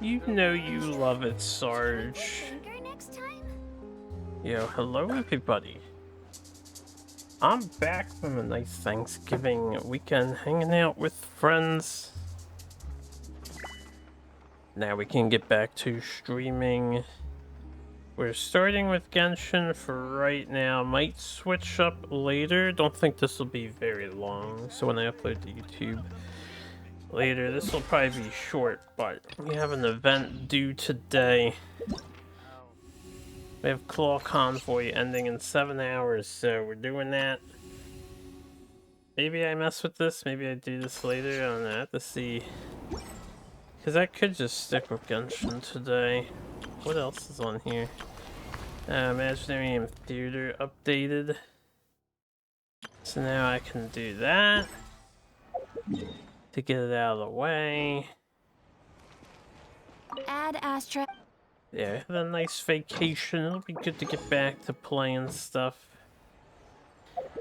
You know you love it, Sarge. Yo, hello everybody. I'm back from a nice Thanksgiving weekend hanging out with friends. Now we can get back to streaming. We're starting with Genshin for right now. Might switch up later. Don't think this will be very long. So when I upload to YouTube later, this will probably be short, but we have an event due today. We have Claw Convoy ending in 7 hours, so we're doing that. Maybe I mess with this, maybe I do this later, I don't know, I have to see. Because I could just stick with Genshin today. What else is on here? Imaginary Theater updated. So now I can do that. To get it out of the way. Add Astra. Yeah, had a nice vacation. It'll be good to get back to playing stuff.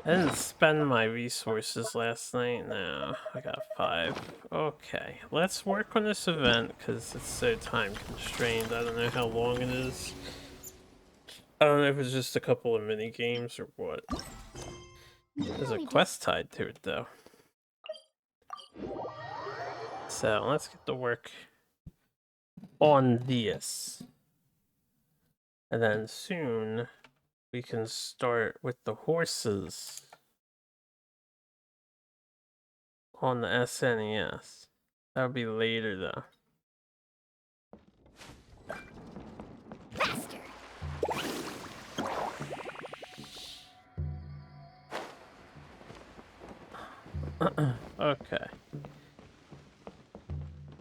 I didn't spend my resources last night. No, I got 5. Okay, let's work on this event because it's so time constrained. I don't know how long it is. I don't know if it's just a couple of mini games or what. There's a quest tied to it though. So let's get to work on this. And then soon we can start with the horses on the SNES. That'll be later though. Faster. Okay.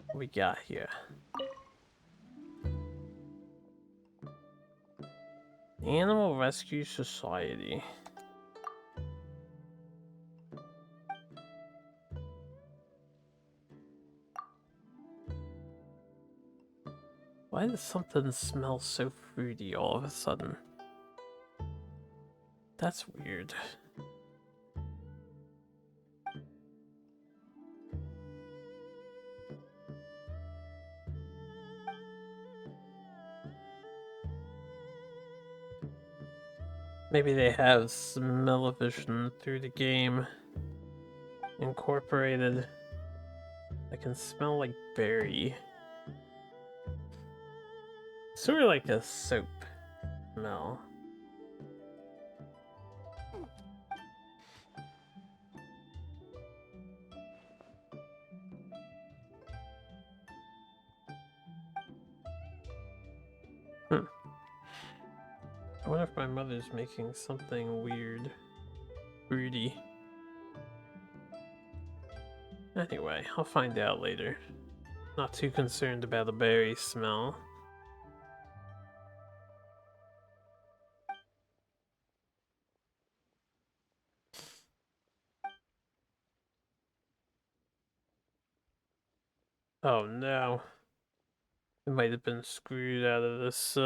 What we got here? Animal Rescue Society. Why does something smell so fruity all of a sudden? That's weird. Maybe they have smell-o-vision through the game incorporated. I can smell like berry. Sort of like a soap smell. I wonder if my mother's making something weird. Fruity. Anyway, I'll find out later. Not too concerned about the berry smell. Oh no. It might have been screwed out of this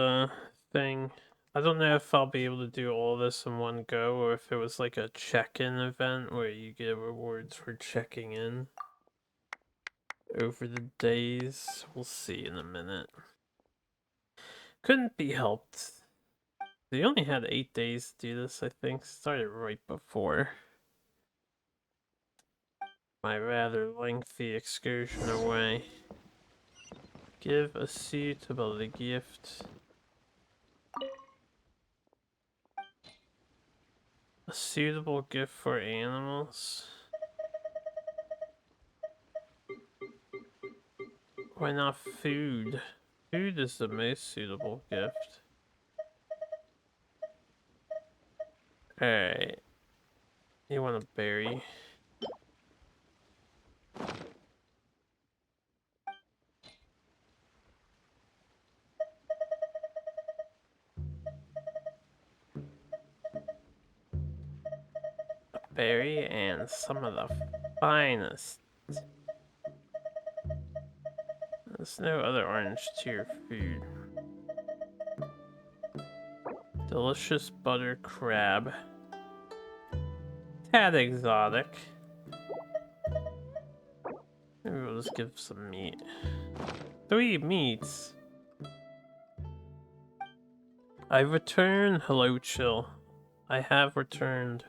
thing. I don't know if I'll be able to do all this in one go or if it was like a check-in event where you get rewards for checking in over the days. We'll see in a minute. Couldn't be helped. They only had 8 days to do this, I think. Started right before my rather lengthy excursion away. Give a suitable gift. A suitable gift for animals? Why not food? Food is the most suitable gift. Alright. You want a berry? A berry and some of the finest. There's no other orange tier food. Delicious butter crab. Tad exotic. Maybe we'll just give some meat. 3 meats. I return. Hello, chill. I have returned.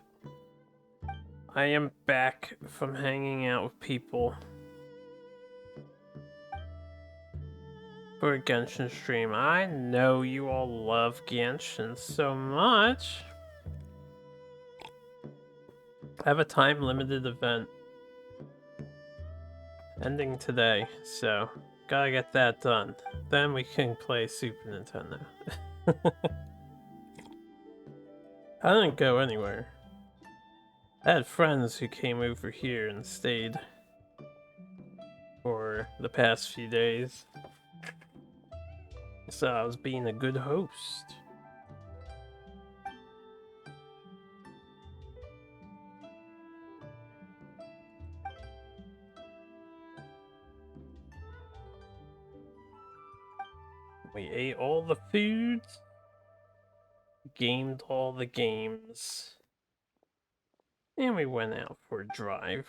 I am back from hanging out with people for a Genshin stream. I know you all love Genshin so much. I have a time-limited event ending today, so gotta get that done. Then we can play Super Nintendo. I didn't go anywhere. I had friends who came over here and stayed for the past few days. So I was being a good host. We ate all the foods, gamed all the games, and we went out for a drive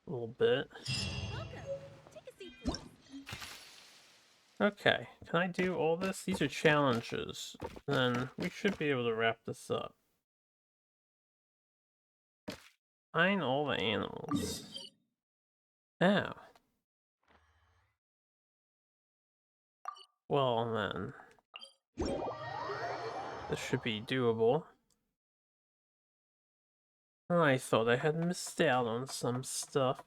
a little bit. Okay, can I do all this? These are challenges. Then we should be able to wrap this up. Find all the animals. Ow. Well then, this should be doable. I thought I had missed out on some stuff.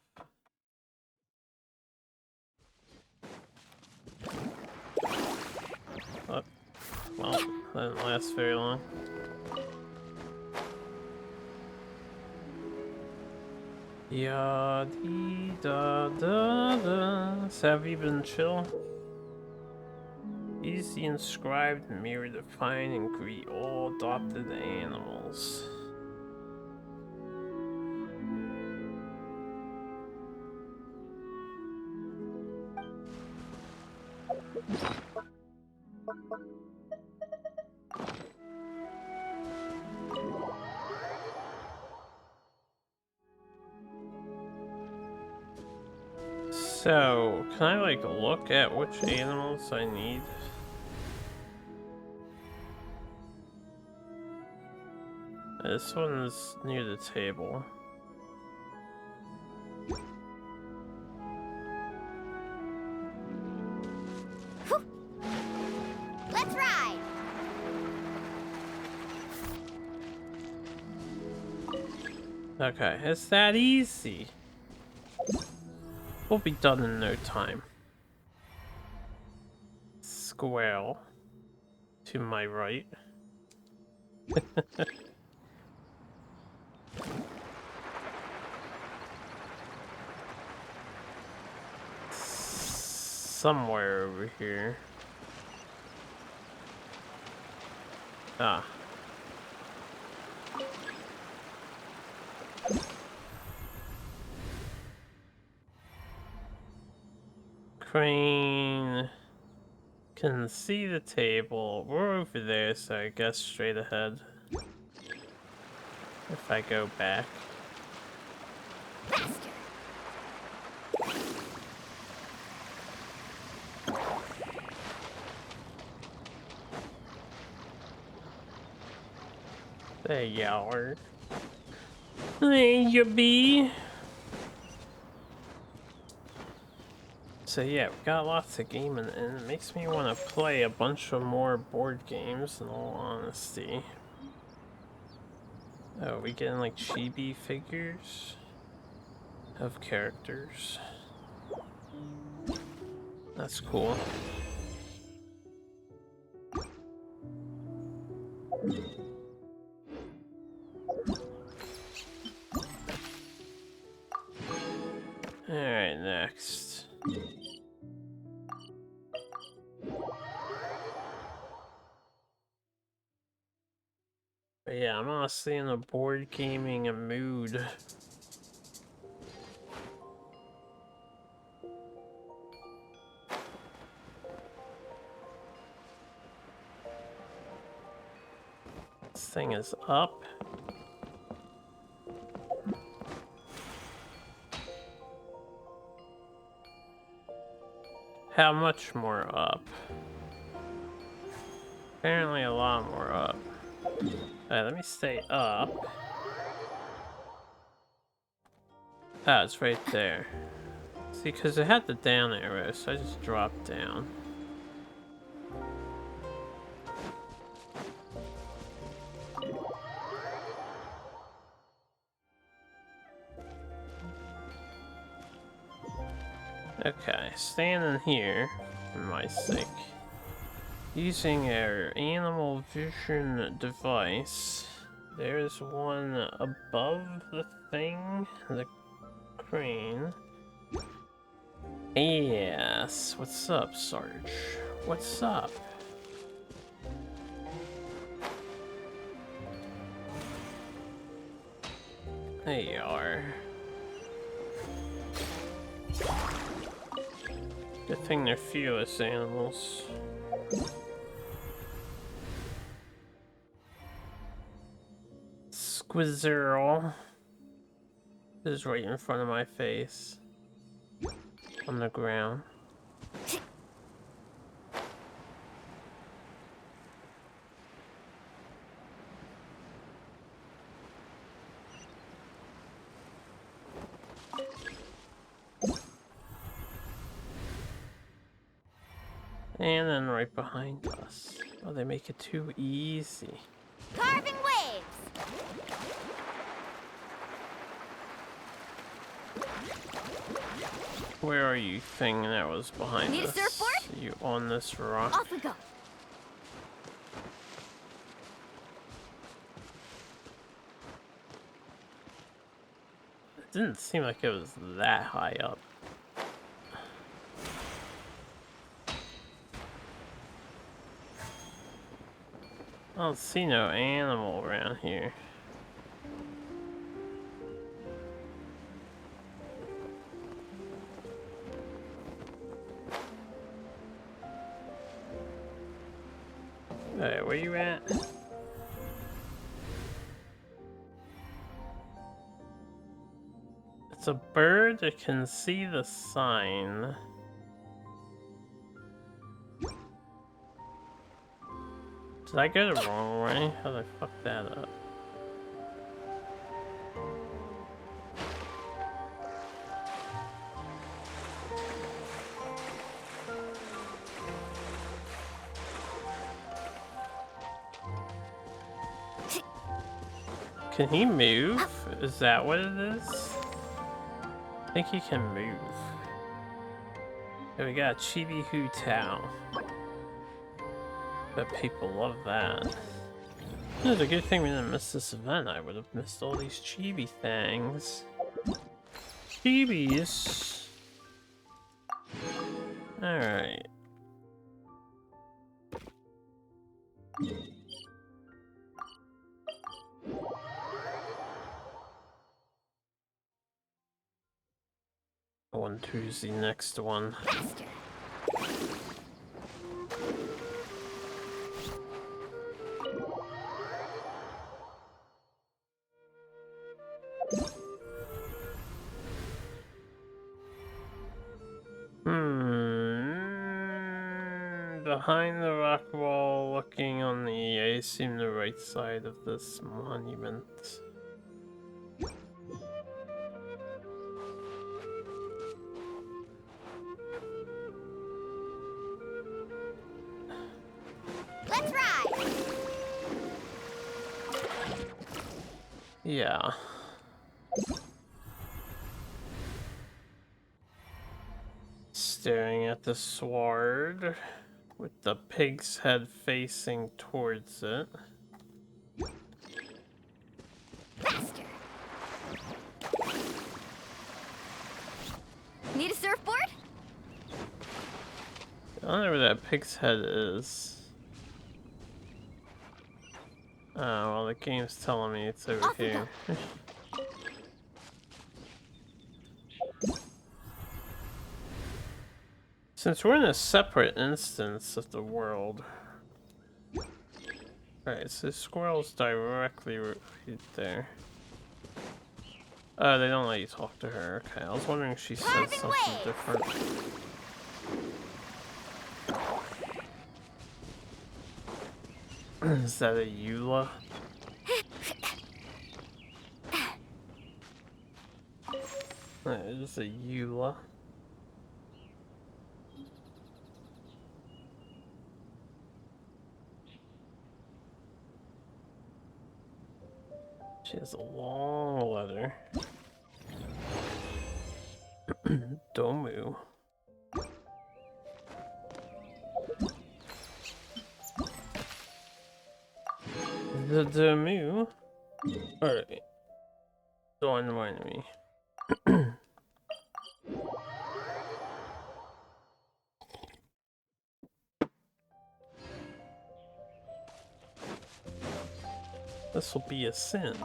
Oh, well, that didn't last very long. Yadi da da da. So have you been chill? Use the inscribed mirror to find and greet all adopted animals. So, can I like look at which animals I need? This one is near the table. Let's ride. Okay, it's that easy. We'll be done in no time. Squirrel to my right. Somewhere over here. Ah. Crane can see the table. We're over there, so I guess straight ahead. If I go back. Faster. There you are. There you be. So yeah, we got lots of gaming, and it makes me want to play a bunch of more board games, in all honesty. Oh, we getting like chibi figures of characters. That's cool. Alright, next. But yeah, I'm honestly in a board gaming mood. This thing is up. How much more up? Apparently a lot more up. Alright, let me stay up. Ah, it's right there. See, because it had the down arrow, so I just dropped down. Okay, standing here, for my sake. Using our animal vision device, there's one above the thing, the crane. Yes, what's up, Sarge? What's up? There you are. Good thing they're fearless animals. Squirrel is right in front of my face. On the ground. And then right behind us. Oh, they make it too easy. Carving waves! Where are you, thing that was behind Need us? a surfboard? Are you on this rock? Off we go. It didn't seem like it was that high up. I don't see no animal around here. Hey, where you at? It's a bird that can see the sign. Did I go the wrong way? How did I fuck that up? Can he move? Is that what it is? I think he can move. Okay, we got Chibi Hu Tao. Bet people love that. It's a good thing we didn't miss this event. I would have missed all these chibi things. Chibis! Alright. On to the next one. Faster. Behind the rock wall, looking on the, I assume, the right side of this monument. Let's ride! Yeah. Staring at the sword with the pig's head facing towards it. Faster. Need a surfboard? I don't know where that pig's head is. Oh, well, the game's telling me it's over here. Since we're in a separate instance of the world. Alright, so squirrel's directly right there. Oh, they don't let you talk to her. Okay, I was wondering if she said something different. Is that a Eula? That is a Eula. She has a long letter. Domu. The Domu? Alright. Don't remind me. This will be a cinch.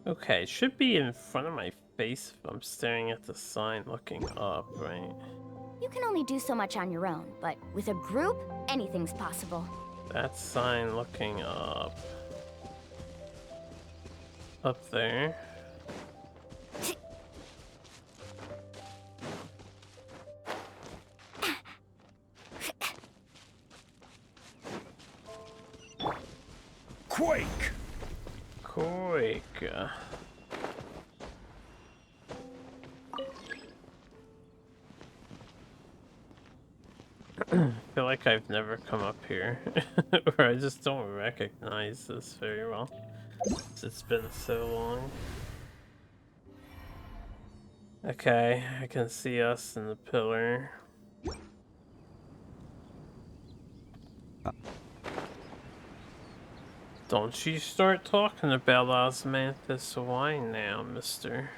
Okay, it should be in front of my face if I'm staring at the sign looking up, right? You can only do so much on your own, but with a group, anything's possible. That sign looking up. Up there. Quake! Quake. I feel like I've never come up here, or I just don't recognize this very well. It's been so long. Okay, I can see us in the pillar. Don't you start talking about osmanthus wine now, mister.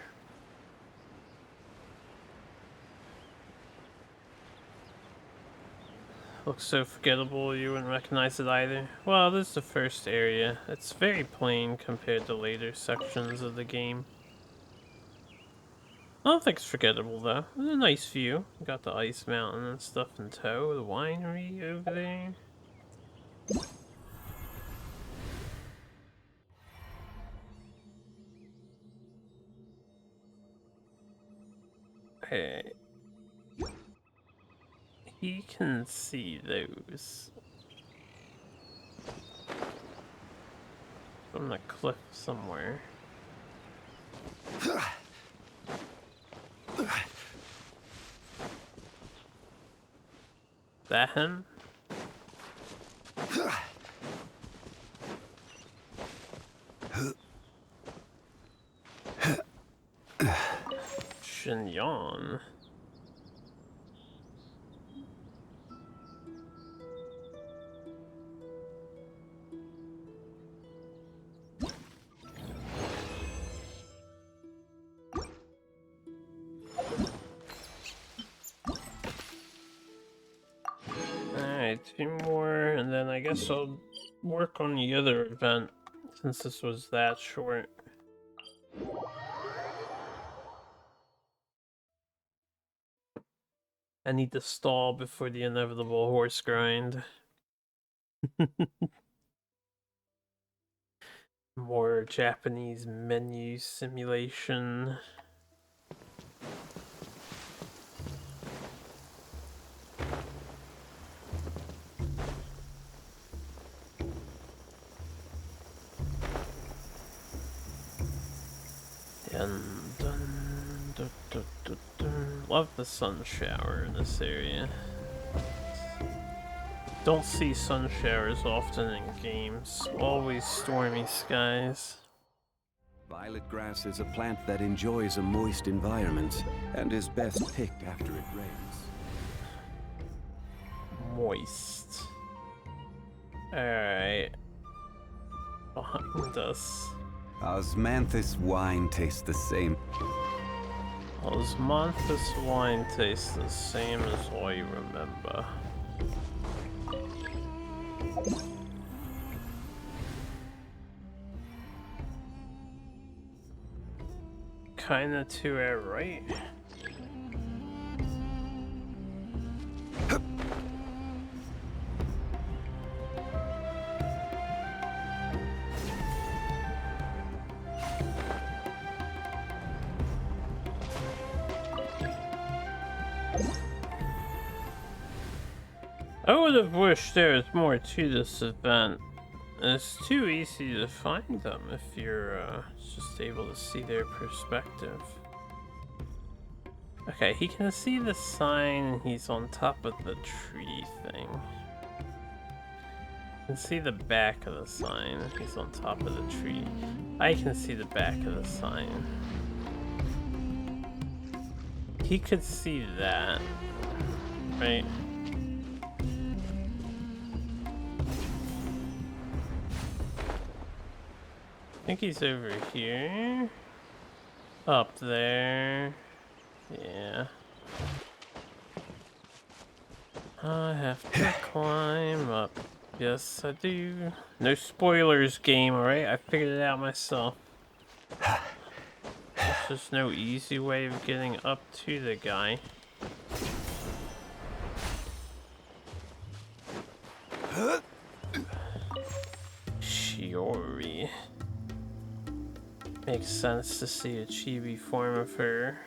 Looks so forgettable you wouldn't recognize it either. Well, this is the first area. It's very plain compared to later sections of the game. I don't think it's forgettable though. It's a nice view. Got the ice mountain and stuff in tow, the winery over there. Hey. He can see those. From the cliff somewhere. That him? Shinyon. Alright, 2 more, and then I guess I'll work on the other event, since this was that short. I need to stall before the inevitable horse grind. More Japanese menu simulation. And love the sun shower in this area. Don't see sun showers often in games. Always stormy skies. Violet grass is a plant that enjoys a moist environment and is best picked after it rains. Moist. Alright. Behind us. Osmanthus wine tastes the same. Osmanthus wine tastes the same as all you remember. Kinda to our right. I would have wished there was more to this event. It's too easy to find them if you're just able to see their perspective. Okay, he can see the sign, he's on top of the tree thing. You can see the back of the sign, he's on top of the tree. I can see the back of the sign. He could see that, right? I think he's over here. Up there. Yeah. I have to climb up. Yes, I do. No spoilers, game, alright? I figured it out myself. There's just no easy way of getting up to the guy. Shiori. Makes sense to see a chibi form of her.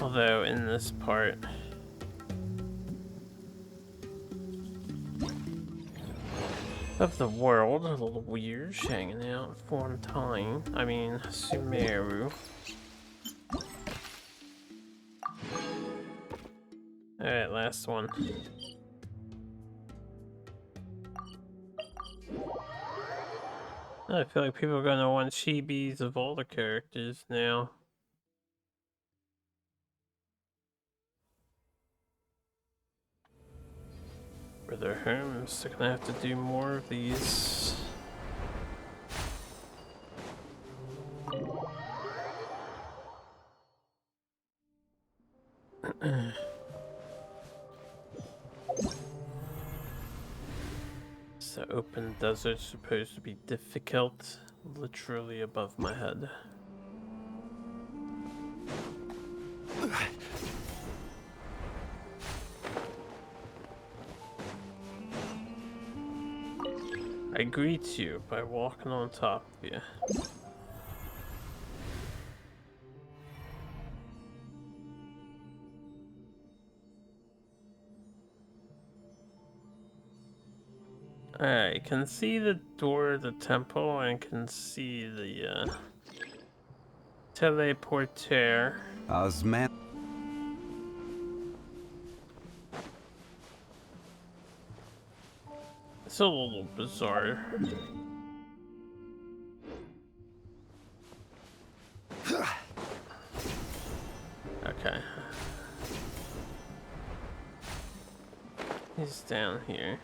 Although in this part of the world, a little weird, hanging out for time. I mean, Sumeru. Alright, last one. I feel like people are gonna want chibis of all the characters now. For their homes, they're gonna have to do more of these. So open desert's supposed to be difficult, literally above my head. I greet you by walking on top of you. I can see the door of the temple and can see the teleporter. Osman. It's a little bizarre. Okay. He's down here.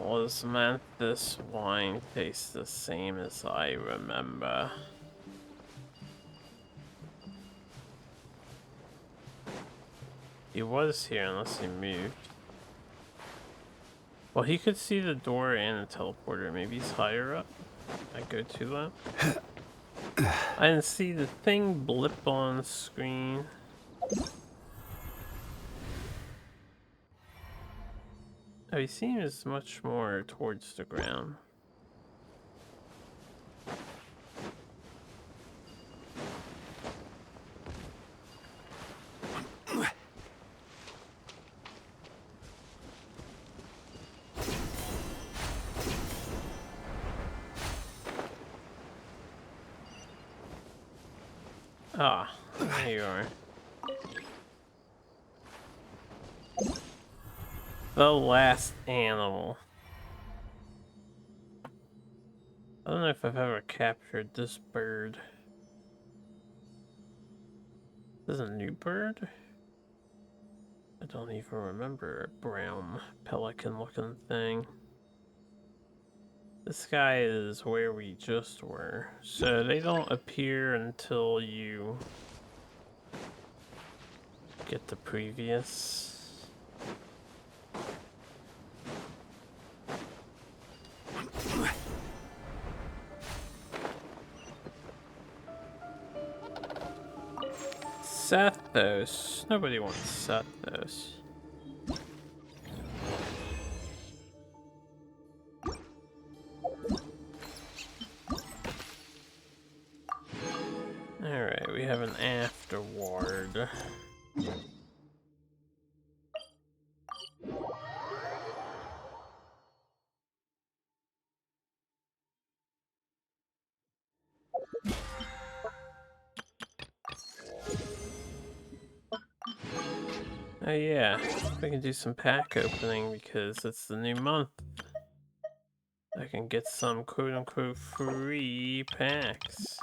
Was meant this wine tastes the same as I remember. He was here unless he moved. Well, he could see the door and the teleporter. Maybe he's higher up. I go too low. I didn't see the thing blip on the screen. Oh, he seems much more towards the ground. Ah, there you are. The last animal. I don't know if I've ever captured this bird. This is a new bird? I don't even remember a brown pelican looking thing. This guy is where we just were. So they don't appear until you get the previous. Sathos. Nobody wants Sathos. Oh yeah, we can do some pack opening because it's the new month. I can get some quote-unquote free packs.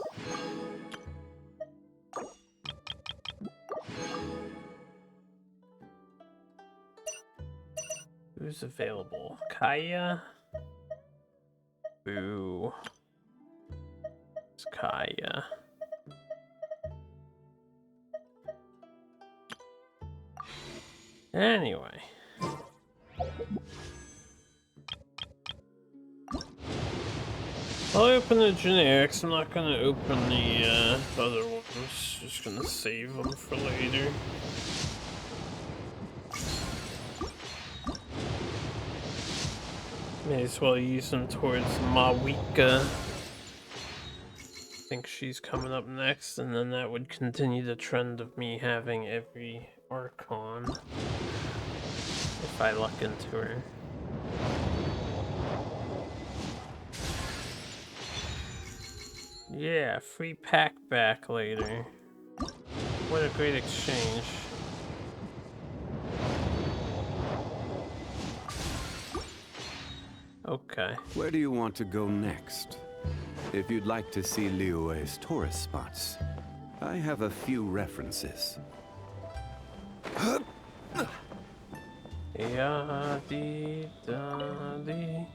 Who's available? Kaya? Boo. It's Kaya. Anyway. I'll open the generics. I'm not gonna open the other ones. Just gonna save them for later. May as well use them towards Mawika. I think she's coming up next, and then that would continue the trend of me having every Archon if I luck into her. Yeah, free pack back later. What a great exchange. Okay. Where do you want to go next? If you'd like to see Liyue's tourist spots, I have a few references. Ya dee da dee.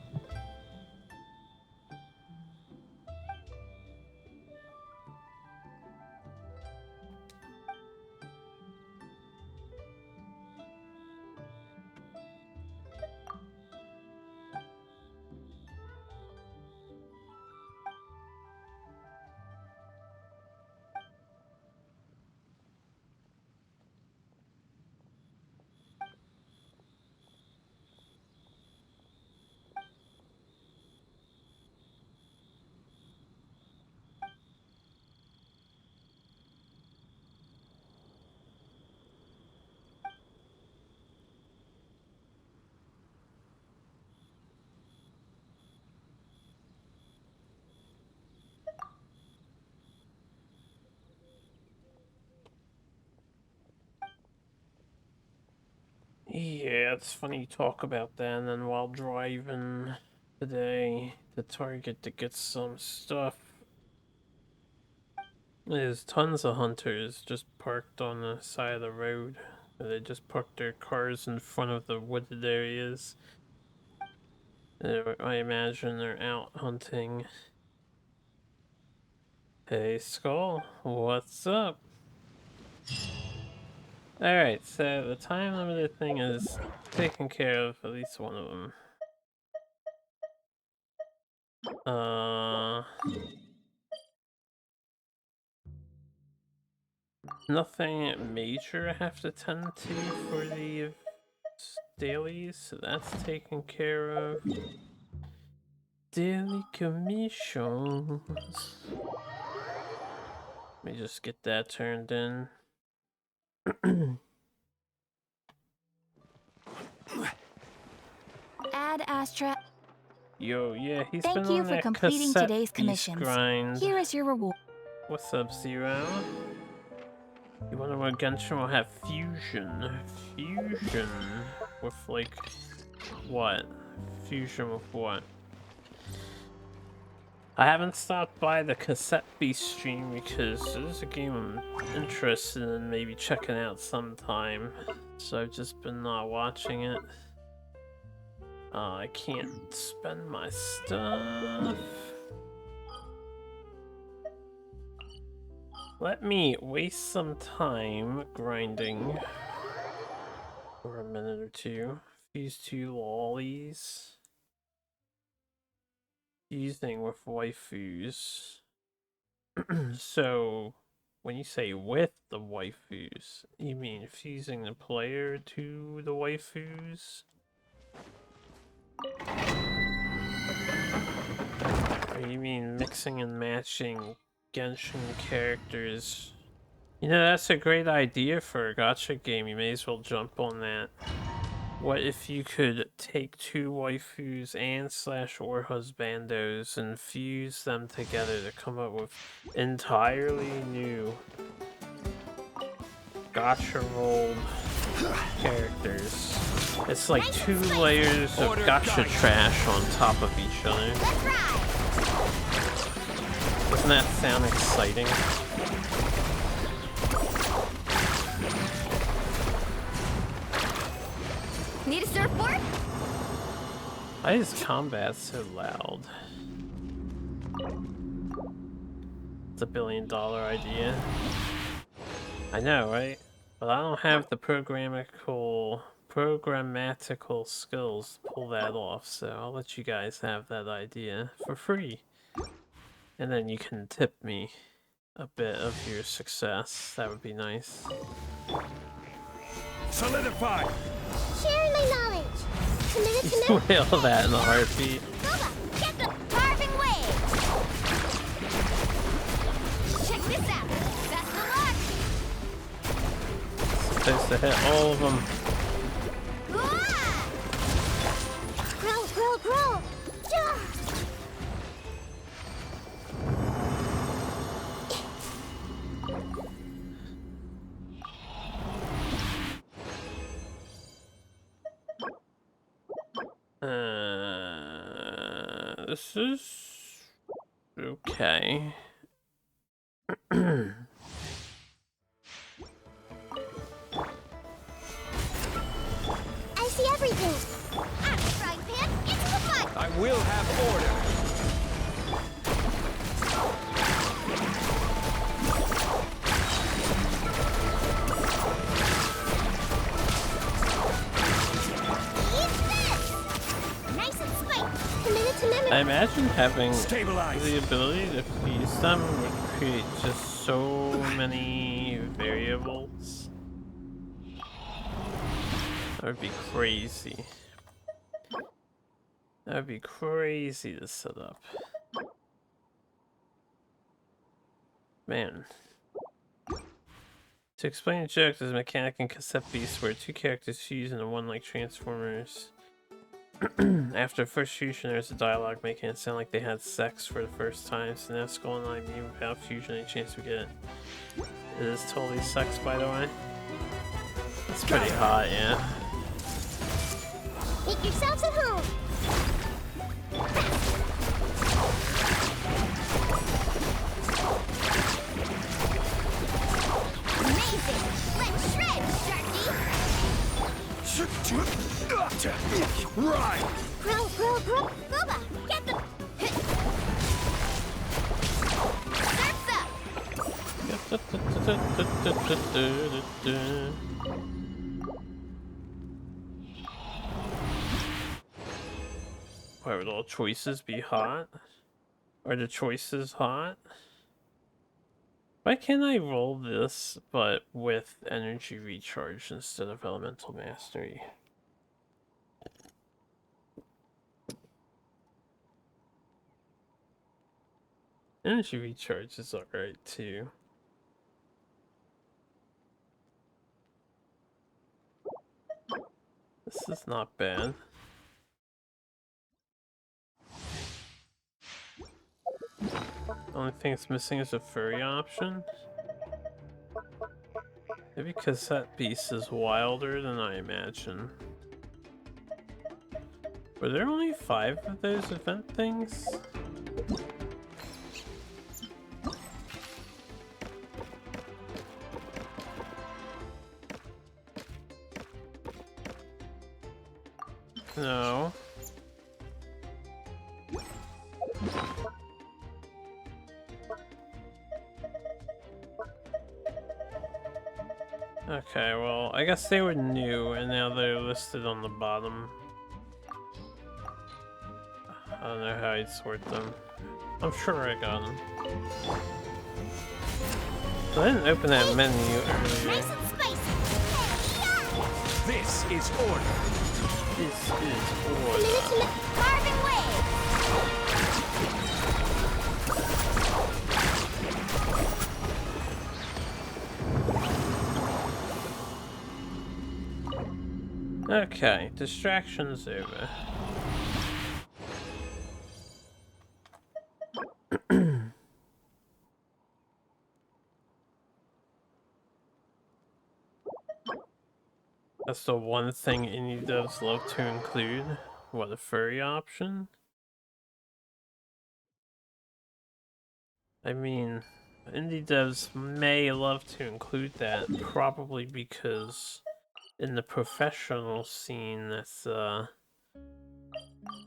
Yeah, it's funny you talk about that, and then while driving today to Target to get some stuff, there's tons of hunters just parked on the side of the road. They just parked their cars in front of the wooded areas. I imagine they're out hunting. Hey, Skull, what's up? Alright, so the time limited thing is taken care of, at least one of them. Nothing major I have to tend to for the dailies, so that's taken care of. Daily commissions. Let me just get that turned in. Ad Astra. Yo, yeah, he's Thank been you on for that completing cassette today's beast commissions. grind. Here is your reward. What's up, Zero? You wonder what Genshin will have fusion? Fusion with like what? Fusion with what? I haven't stopped by the cassette beast stream because this is a game I'm interested in maybe checking out sometime. So I've just been not watching it. I can't spend my stuff. Let me waste some time grinding for a minute or two. These two lollies. Fusing with waifus. So, when you say with the waifus, you mean fusing the player to the waifus? Or you mean mixing and matching Genshin characters? You know, that's a great idea for a gacha game. You may as well jump on that What if you could take two waifus and slash or husbandos and fuse them together to come up with entirely new gotcha rolled characters? It's like two layers of gotcha trash on top of each other. Doesn't that sound exciting? Need a surfboard? Why is combat so loud? It's a $1 billion idea. I know, right? But I don't have the programmatical skills to pull that off, so I'll let you guys have that idea for free. And then you can tip me a bit of your success. That would be nice. Solidify! Sharing my knowledge. You wail that in a heartbeat. Booba, get the carving wave! Check this out. Best of luck! Supposed to hit all of them. Grow, grow, grow. Yeah. This is okay. I see everything. Out of the frying pan, into the pot! I will have order. Nice and spiked. Committed to memory. I imagine having Stabilize. the ability to fuse them would create just so many variables. That would be crazy. That would be crazy to set up. Man. To explain the joke, there's a mechanic in cassette beast where two characters fuse into one like Transformers. After first fusion, there's a dialogue making it sound like they had sex for the first time, so now Skull and I mean without fusion any chance we get. It is totally sex, by the way. It's pretty hot, yeah. Make yourselves at home. Amazing! Let's shred, Sharky! Right! Grow, grow, grow. Booba, get the... Surf's up! Why would all choices be hot? Are the choices hot? Why can't I roll this, but with energy recharge instead of elemental mastery? Energy recharge is alright too. This is not bad. Only thing it's missing is a furry option. Maybe because that beast is wilder than I imagine. Were there only 5 of those event things? No. Okay, well, I guess they were new and now they're listed on the bottom. I don't know how I'd sort them. I'm sure I got them. I didn't open that menu earlier. Nice and spicy. This is order. This is Committed order. to Carving wave! Okay, distraction's over. That's the one thing indie devs love to include. What, a furry option? I mean, indie devs may love to include that, probably because in the professional scene that's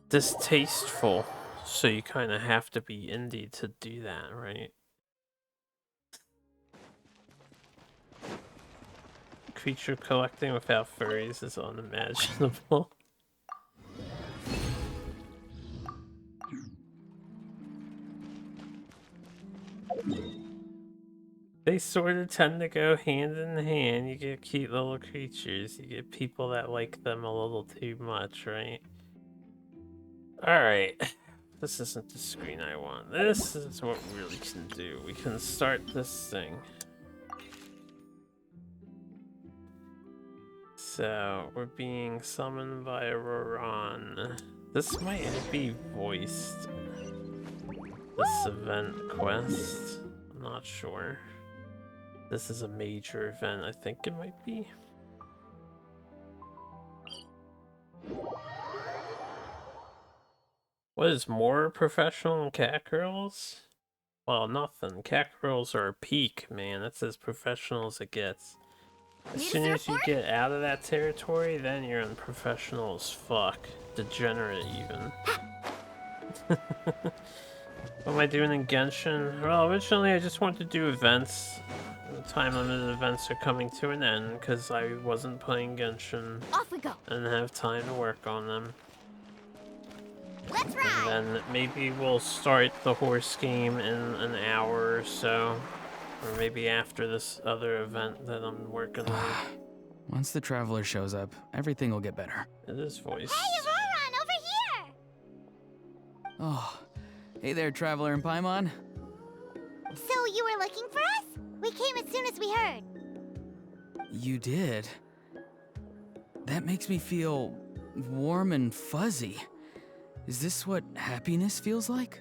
distasteful, so you kind of have to be indie to do that, right? Creature collecting without furries is unimaginable. They sort of tend to go hand in hand. You get cute little creatures. You get people that like them a little too much, right? Alright. This isn't the screen I want. This is what we really can do. We can start this thing. So, we're being summoned by Roran. This might be voiced. This event quest. I'm not sure. This is a major event, I think it might be. What is more professional than cat girls? Well, nothing. Cat girls are a peak, man. That's as professional as it gets. As soon as you get out of that territory, then you're unprofessional as fuck. Degenerate, even. What am I doing in Genshin? Well, originally I just wanted to do events. The time-limited events are coming to an end because I wasn't playing Genshin. Off we go. And have time to work on them. Let's ride. And then maybe we'll start the horse game in an hour or so. Or maybe after this other event that I'm working on. Once the traveler shows up, everything will get better. It is voiced. Hey, Auroran, over here! Oh, hey there, traveler in Paimon. So you were looking for us? We came as soon as we heard. You did? That makes me feel warm and fuzzy. Is this what happiness feels like?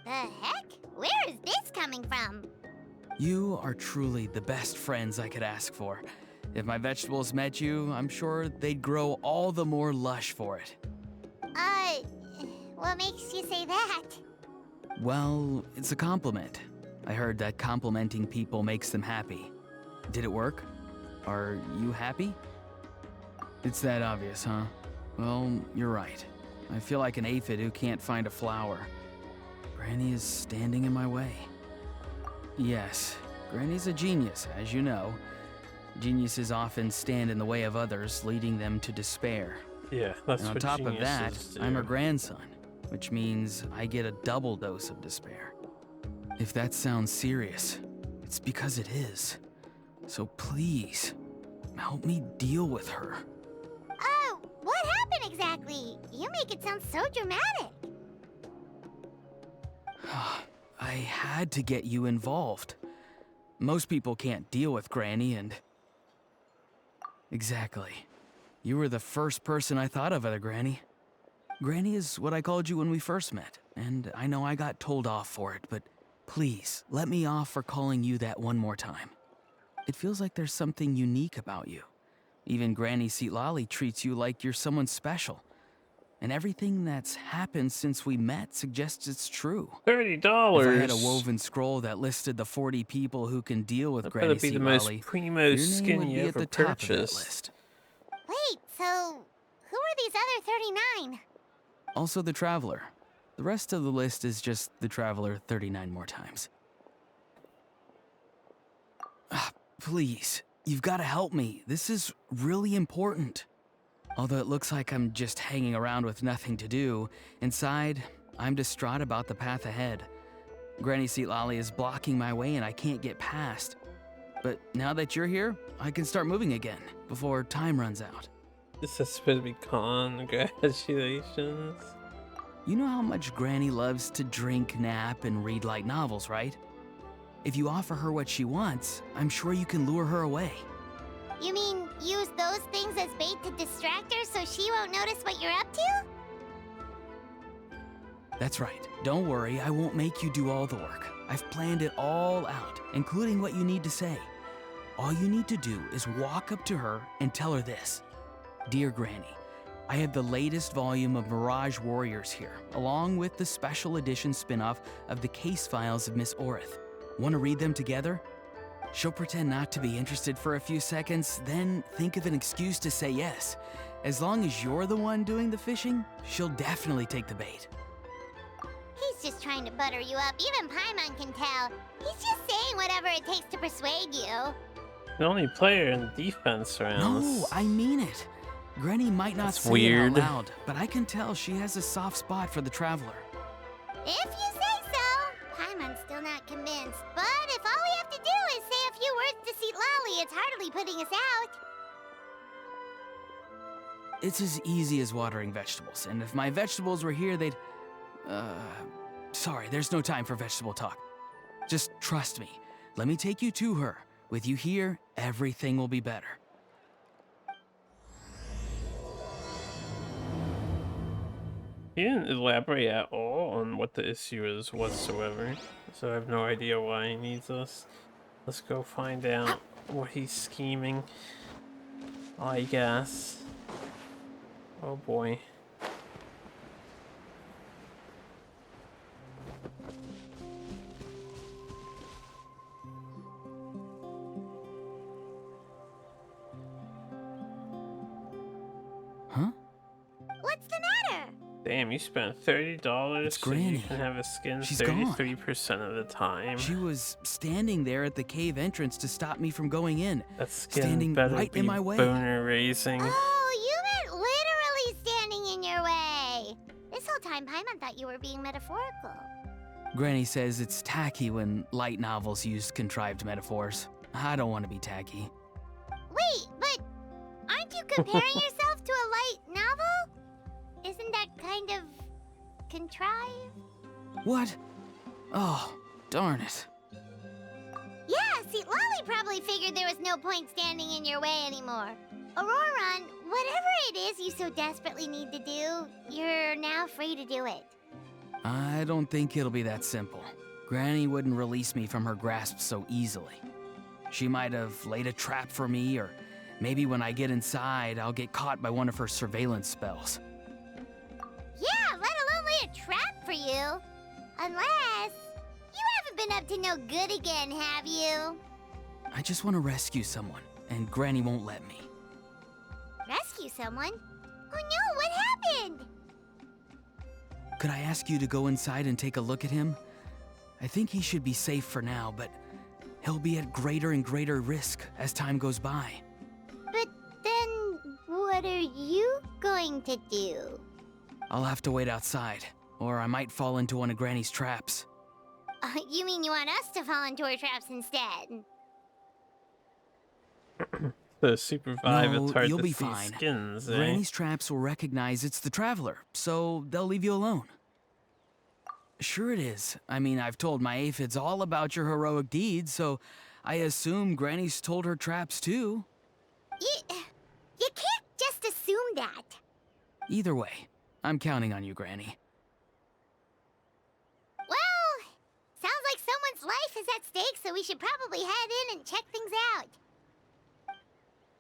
The heck? Where is this coming from? You are truly the best friends I could ask for. If my vegetables met you, I'm sure they'd grow all the more lush for it. What makes you say that? Well, it's a compliment. I heard that complimenting people makes them happy. Did it work? Are you happy? It's that obvious, huh? Well, you're right. I feel like an aphid who can't find a flower. Granny is standing in my way. Yes, Granny's a genius, as you know. Geniuses often stand in the way of others, leading them to despair. Yeah, that's And on what top of that, geniuses do. I'm her grandson, which means I get a double dose of despair. If that sounds serious, it's because it is. So please, help me deal with her. Oh, what happened exactly? You make it sound so dramatic. I had to get you involved. Most people can't deal with Granny and... Exactly. You were the first person I thought of, other Granny. Granny is what I called you when we first met, and I know I got told off for it, but please, let me off for calling you that one more time. It feels like there's something unique about you. Even Granny Seatlali treats you like you're someone special. And everything that's happened since we met suggests it's true. $30. If I had a woven scroll that listed the 40 people who can deal with That Granny better be the most Seatlali, primo your skin name would you be at ever the top of that purchased. list. Wait, so who are these other 39? Also the Traveler. The rest of the list is just the Traveler 39 more times. Please, you've got to help me. This is really important. Although it looks like I'm just hanging around with nothing to do, inside, I'm distraught about the path ahead. Granny Seatlali is blocking my way and I can't get past. But now that you're here, I can start moving again, before time runs out. This is supposed to be congratulations. You know how much Granny loves to drink, nap, and read light novels, right? If you offer her what she wants, I'm sure you can lure her away. You mean use those things as bait to distract her so she won't notice what you're up to? That's right. Don't worry, I won't make you do all the work. I've planned it all out, including what you need to say. All you need to do is walk up to her and tell her this. Dear Granny, I have the latest volume of Mirage Warriors here, along with the special edition spin-off of the case files of Miss Orith. Want to read them together? She'll pretend not to be interested for a few seconds, then think of an excuse to say yes. As long as you're the one doing the fishing, she'll definitely take the bait. He's just trying to butter you up. Even Paimon can tell. He's just saying whatever it takes to persuade you. The only player in defense rounds. No, I mean it. Granny might not That's say weird. it out loud, but I can tell she has a soft spot for the traveler. If you say so. Paimon's still not convinced. But if all we have to do is say a few words to Lolly, it's hardly putting us out. It's as easy as watering vegetables, and if my vegetables were here, they'd... Sorry, there's no time for vegetable talk. Just trust me. Let me take you to her. With you here, everything will be better. He didn't elaborate at all on what the issue is whatsoever, so I have no idea why he needs us. Let's go find out what he's scheming, I guess. Oh boy. Huh? What's the matter? Damn, you spent $30 It's so you Granny. can have a skin She's gone. 33% of the time. She was standing there at the cave entrance to stop me from going in. That skin standing better right be in my way. boner raising. Oh, you meant literally standing in your way. This whole time, Paimon thought you were being metaphorical. Granny says it's tacky when light novels use contrived metaphors. I don't want to be tacky. Wait, but aren't you comparing yourself to a light novel? Isn't that kind of contrived? What? Oh, darn it. Yeah, see, Lolly probably figured there was no point standing in your way anymore. Auroron, whatever it is you so desperately need to do, you're now free to do it. I don't think it'll be that simple. Granny wouldn't release me from her grasp so easily. She might have laid a trap for me, or maybe when I get inside, I'll get caught by one of her surveillance spells. Yeah, let alone lay a trap for you. Unless you haven't been up to no good again, have you? I just want to rescue someone, and Granny won't let me. Rescue someone? Oh no, what happened? Could I ask you to go inside and take a look at him? I think he should be safe for now, but he'll be at greater and greater risk as time goes by. But then, what are you going to do? I'll have to wait outside, or I might fall into one of Granny's traps. You mean you want us to fall into her traps instead? To survive, No, it's hard you'll to be see fine. skins, eh? Granny's traps will recognize it's the traveler, so they'll leave you alone. Sure it is. I mean, I've told my aphids all about your heroic deeds, so I assume Granny's told her traps too. You can't just assume that. Either way, I'm counting on you, Granny. Well, sounds like someone's life is at stake, so we should probably head in and check things out.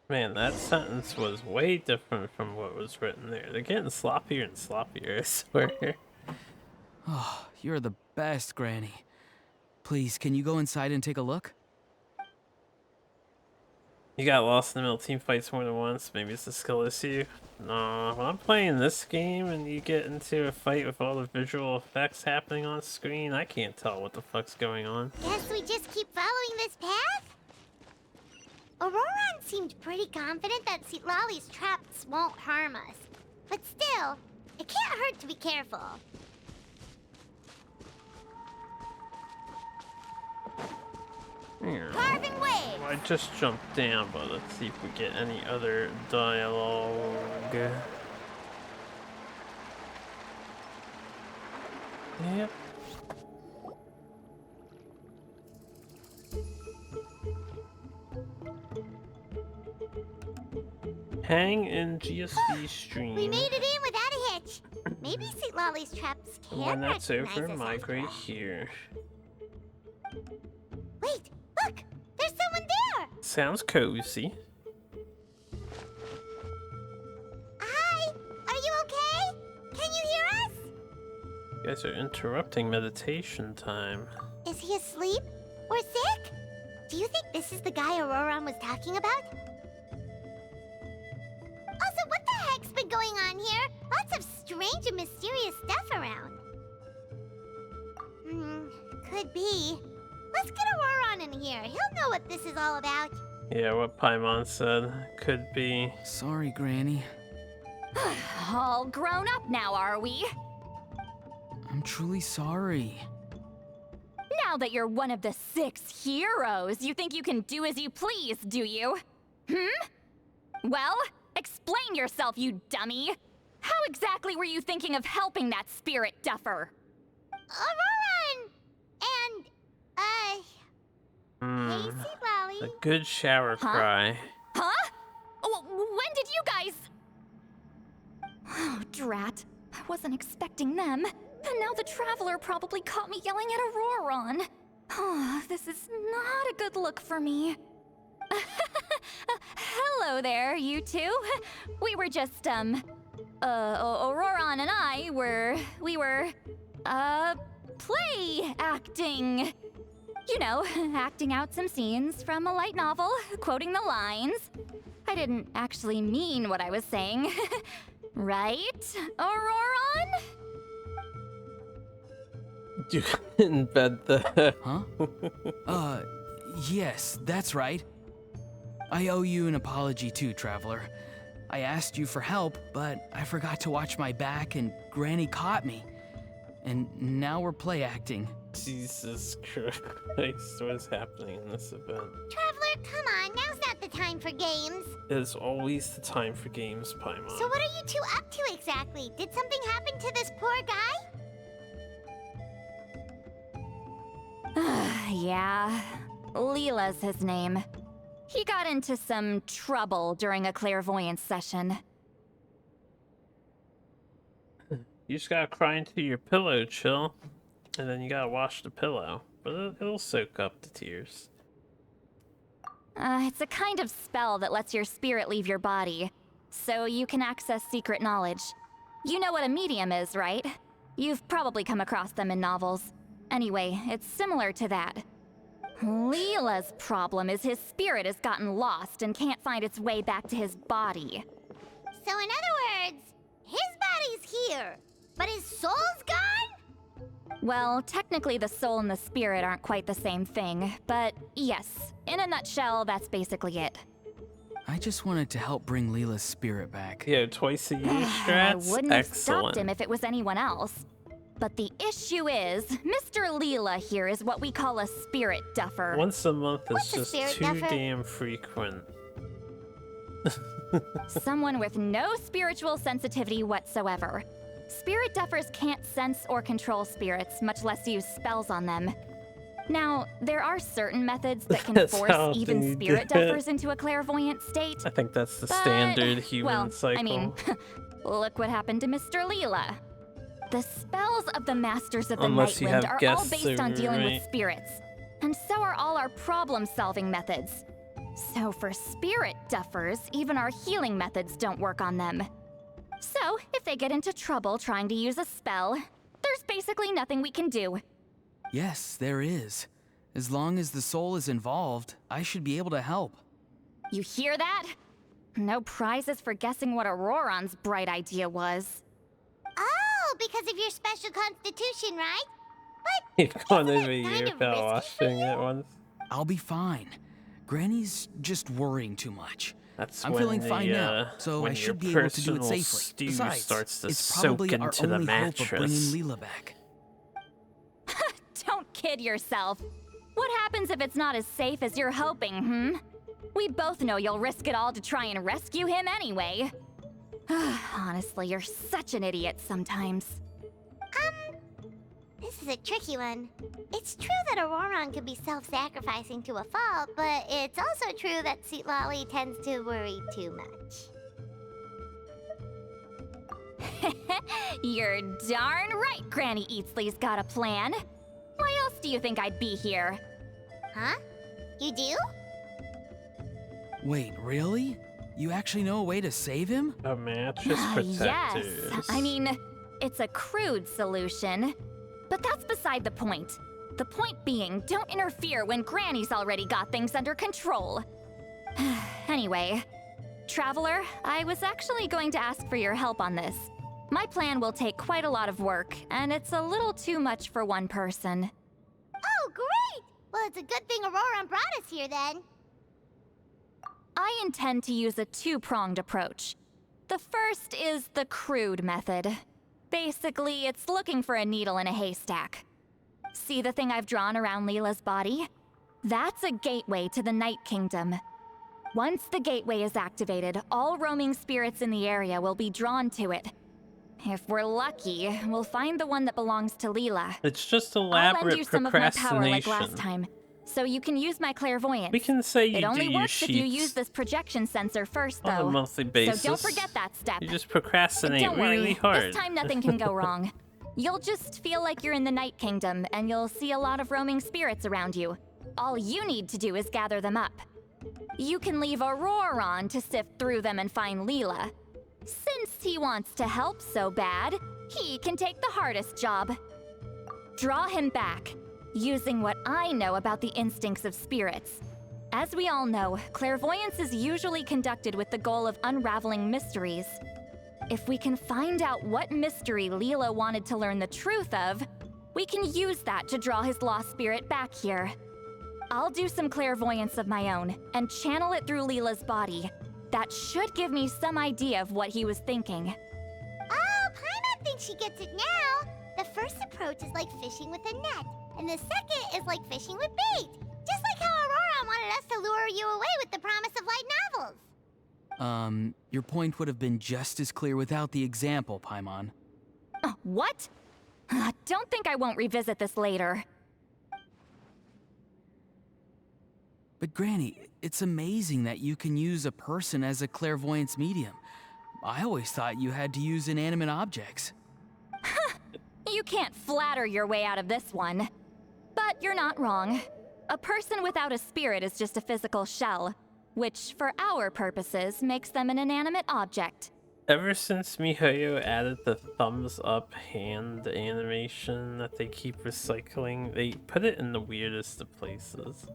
Man, that sentence was way different from what was written there. They're getting sloppier and sloppier, I swear. Oh, you're the best, Granny. Please, can you go inside and take a look? You got lost in the middle of team fights more than once. Maybe it's a skill issue. No, when I'm playing this game and you get into a fight with all the visual effects happening on screen, I can't tell what the fuck's going on. Guess we just keep following this path? Auroron seemed pretty confident that Lolly's traps won't harm us. But still, it can't hurt to be careful. Yeah. Carving waves! I just jumped down, but let's see if we get any other dialogue. Yep. Hang in GSV stream. We made it in without a hitch. Maybe Sweet Lolly's traps can When that's recognize over, us migrate after all. here. Wait, look! There's someone there! Sounds cozy. Hi! Are you okay? Can you hear us? You guys are interrupting meditation time. Is he asleep? Or sick? Do you think this is the guy Auroron was talking about? Also, what the heck's been going on here? Lots of strange and mysterious stuff around. Could be. Let's get Auroron in here. He'll know what this is all about. Yeah, what Paimon said. Could be. Sorry, Granny. All grown up now, are we? I'm truly sorry. Now that you're one of the 6 heroes, you think you can do as you please, do you? Well, explain yourself, you dummy! How exactly were you thinking of helping that spirit duffer? Auroron! And, hey, Sweet Lolly. A good shower Huh? cry. Huh? When did you guys... Oh, drat. I wasn't expecting them. And now the Traveler probably caught me yelling at Auroron. Oh, this is not a good look for me. Hello there, you two. We were just, Auroron and I we were, play acting. You know, acting out some scenes from a light novel, quoting the lines. I didn't actually mean what I was saying. Right, Auroron? You embed the. Huh? Yes, that's right. I owe you an apology too, Traveler. I asked you for help, but I forgot to watch my back and Granny caught me. And now we're play acting. Jesus Christ, what's happening in this event? Traveler, come on. Now's not the time for games. It is always the time for games, Paimon. So what are you two up to exactly? Did something happen to this poor guy? Yeah, Leela's his name. He got into some trouble during a clairvoyance session. You just gotta cry into your pillow, chill. And then you gotta wash the pillow. But it'll soak up the tears. It's a kind of spell that lets your spirit leave your body, so you can access secret knowledge. You know what a medium is, right? You've probably come across them in novels. Anyway, it's similar to that. Leela's problem is his spirit has gotten lost and can't find its way back to his body. So in other words, his body's here, but his soul's gone? Well, technically the soul and the spirit aren't quite the same thing, but yes, in a nutshell, that's basically it. I just wanted to help bring Leela's spirit back. Yeah, twice a year I strats? wouldn't have Excellent. stopped him if it was anyone else. But the issue is, Mr. Leela here is what we call a spirit duffer. Once a month is What's a just spirit too duffer? damn frequent. Someone with no spiritual sensitivity whatsoever. Spirit duffers can't sense or control spirits, much less use spells on them. Now, there are certain methods that can That's force how even they spirit do it. duffers into a clairvoyant state. I think that's the But, standard human well, cycle. I mean, look what happened to Mr. Leela. The spells of the Masters of the Unless you Nightwind have are all guests based on over, dealing right? with spirits. And so are all our problem-solving methods. So for spirit duffers, even our healing methods don't work on them. So, if they get into trouble trying to use a spell, there's basically nothing we can do. Yes, there is. As long as the soul is involved, I should be able to help. You hear that? No prizes for guessing what Auroron's bright idea was. Oh, because of your special constitution, right? You've gone isn't over it a kind year of without risky for washing it once. I'll be fine. Granny's just worrying too much. That's I'm when feeling the, fine now, so when I your should be able to do it personal safely. stew Besides, starts to it's soak probably our into the only hope of bringing mattress. Leela back. Don't kid yourself. What happens if it's not as safe as you're hoping, We both know you'll risk it all to try and rescue him anyway. Honestly, you're such an idiot sometimes. This is a tricky one. It's true that Auroron could be self-sacrificing to a fault, but it's also true that Sweet Lolly tends to worry too much. You're darn right Granny Eatsley's got a plan. Why else do you think I'd be here? Huh? You do? Wait, really? You actually know a way to save him? A mattress Yes. protectors. I mean, it's a crude solution. But that's beside the point. The point being, don't interfere when Granny's already got things under control. Anyway, Traveler, I was actually going to ask for your help on this. My plan will take quite a lot of work, and it's a little too much for one person. Oh, great! Well, it's a good thing Aurora brought us here then. I intend to use a two-pronged approach. The first is the crude method. Basically, it's looking for a needle in a haystack. See the thing I've drawn around Leela's body? That's a gateway to the Night Kingdom. Once the gateway is activated, all roaming spirits in the area will be drawn to it. If we're lucky, we'll find the one that belongs to Leela. It's just I'll lend elaborate you some of my power like procrastination. last time, so you can use my clairvoyance. We can say you It do only your works if you use sheets this projection sensor first, on a though. monthly basis. So don't forget that step. You just procrastinate Don't worry, really hard. this time nothing can go wrong. You'll just feel like you're in the Night Kingdom, and you'll see a lot of roaming spirits around you. All you need to do is gather them up. You can leave Auroron to sift through them and find Leela. Since he wants to help so bad, he can take the hardest job. Draw him back, using what I know about the instincts of spirits. As we all know, clairvoyance is usually conducted with the goal of unraveling mysteries. If we can find out what mystery Leela wanted to learn the truth of, we can use that to draw his lost spirit back here. I'll do some clairvoyance of my own and channel it through Leela's body. That should give me some idea of what he was thinking. Oh, Paimon thinks she gets it now. The first approach is like fishing with a net, and the second is like fishing with bait. Just like how Aurora wanted us to lure you away with the promise of light novels. Your point would have been just as clear without the example, Paimon. What? Don't think I won't revisit this later. But Granny, it's amazing that you can use a person as a clairvoyance medium. I always thought you had to use inanimate objects. You can't flatter your way out of this one. But you're not wrong. A person without a spirit is just a physical shell, which, for our purposes, makes them an inanimate object. Ever since miHoYo added the thumbs up hand animation that they keep recycling, they put it in the weirdest of places.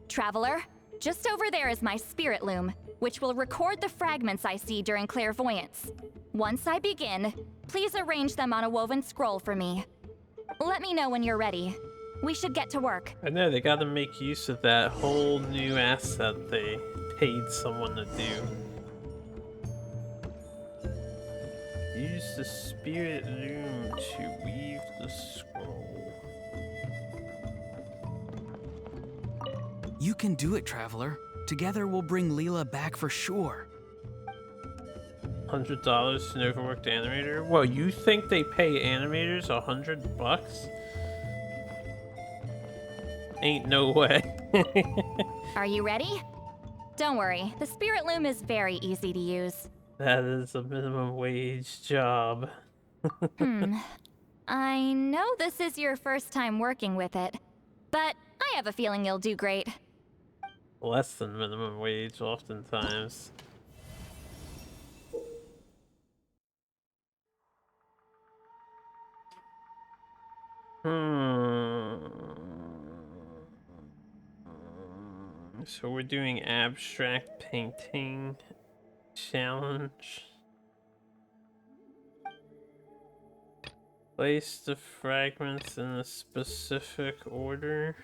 Traveler, just over there is my spirit loom, which will record the fragments I see during clairvoyance. Once I begin, please arrange them on a woven scroll for me. Let me know when you're ready. We should get to work. I know, they gotta make use of that whole new asset they paid someone to do. Use the spirit loom to weave the scroll. You can do it, Traveler. Together we'll bring Leela back for sure. $100 to an overworked animator? Whoa, you think they pay animators $100? Ain't no way. Are you ready? Don't worry, the spirit loom is very easy to use. That is a minimum wage job. I know this is your first time working with it, but I have a feeling you'll do great. Less than minimum wage, oftentimes. So we're doing abstract painting challenge. Place the fragments in a specific order.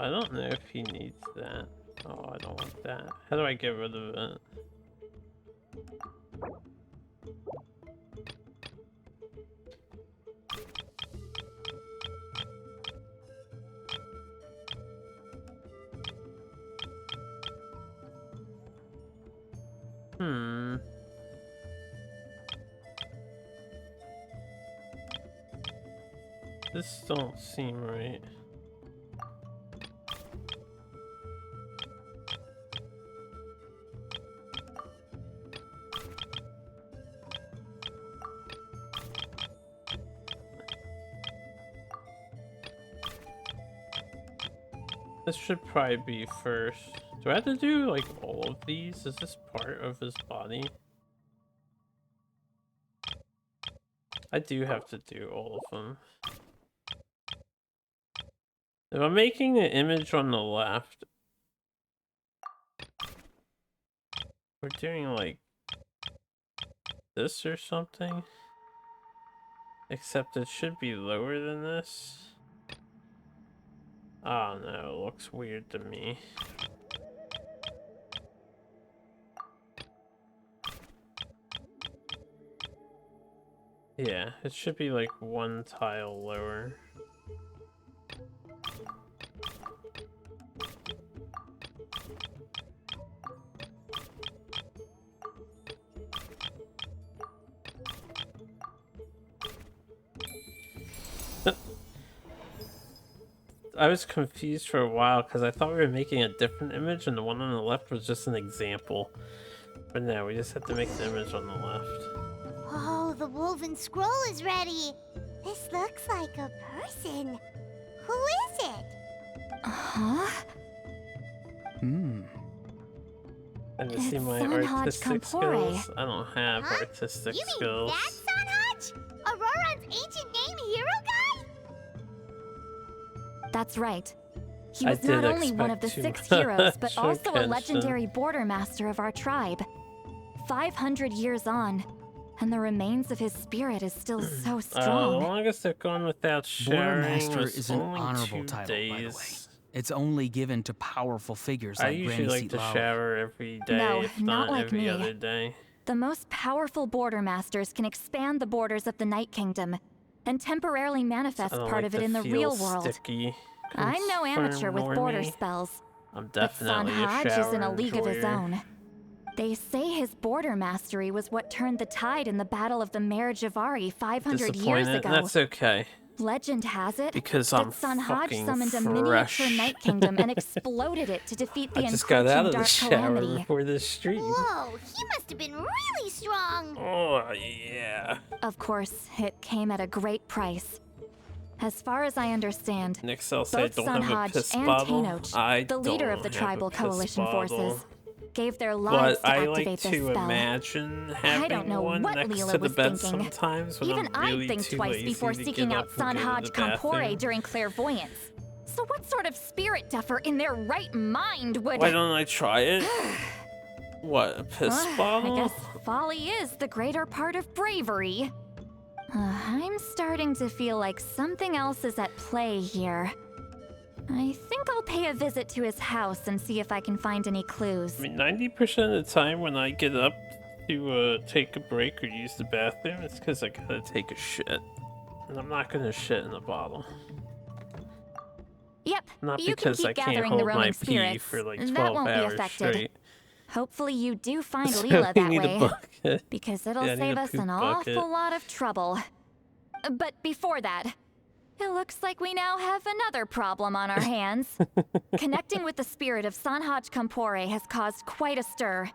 I don't know if he needs that. Oh, I don't want that. How do I get rid of it? This don't seem right. This should probably be first. Do I have to do like all of these? Is this part of his body? I do have to do all of them. If I'm making an image on the left, we're doing like this or something. Except it should be lower than this. Oh no, it looks weird to me. Yeah, it should be like one tile lower. I was confused for a while because I thought we were making a different image and the one on the left was just an example. But no, we just have to make the image on the left. Oh, the woven scroll is ready. This looks like a person. Who is it? Huh? Hmm. And to see It's my Sanhaj artistic Kampore. skills, I don't have Huh? artistic You mean skills. that Sanhaj? Auroran's ancient name hero guy? That's right. He I was not did only one of the expect too 6 heroes, but much also a Genshin. legendary border master of our tribe. 500 years on, and the remains of his spirit is still so The strong. longest I've gone without Border sharing Master was is an only honorable 2 title, days. by the way. It's only given to powerful figures I like usually Granny like to Seat shower every day, No, if not like every me. other day. The most powerful border masters can expand the borders of the Night Kingdom and temporarily manifest I don't part like of it to in the feel real world. sticky. I'm no amateur with border Confirm, spells, I'm but definitely a Sanhaj shower is in a league of his enjoyer. own. They say his border mastery was what turned the tide in the Battle of the Mare Javari 500 years Disappointed. ago. That's okay, Legend has it because that I'm Sanhaj fucking summoned a fresh. miniature Night Kingdom and exploded it to defeat the I just got out encroaching of the Dark shower Calamity. before this stream. Whoa, he must have been really strong. Oh yeah. Of course, it came at a great price. As far as I understand, Next I'll say I both don't have a Sanhaj piss and bottle. Tenoch, I the leader don't of the have a tribal piss coalition bottle. forces, gave their lives But to I activate like this to spell. imagine I having don't know one what next Leela to the was bed thinking. sometimes when Even I'm really I'd think too twice lazy before to seeking get out up and go to Sanhaj the Kampore bathroom. during clairvoyance. So what sort of spirit duffer in their right mind would... Why don't I try it? What, a piss bottle? I guess folly is the greater part of bravery. I'm starting to feel like something else is at play here. I think I'll pay a visit to his house and see if I can find any clues. I mean, 90% of the time when I get up to take a break or use the bathroom, it's because I gotta take a shit. And I'm not gonna shit in a bottle. Yep, Not you can because keep I can't gathering the hold my roaming pee spirits. for like That 12 won't be hours affected. straight. Hopefully you do find So Leela we that need a way, bucket. because it'll Yeah, I need save a us poop an bucket. awful lot of trouble. But before that, it looks like we now have another problem on our hands. Connecting with the spirit of Sanhaj Kampore has caused quite a stir.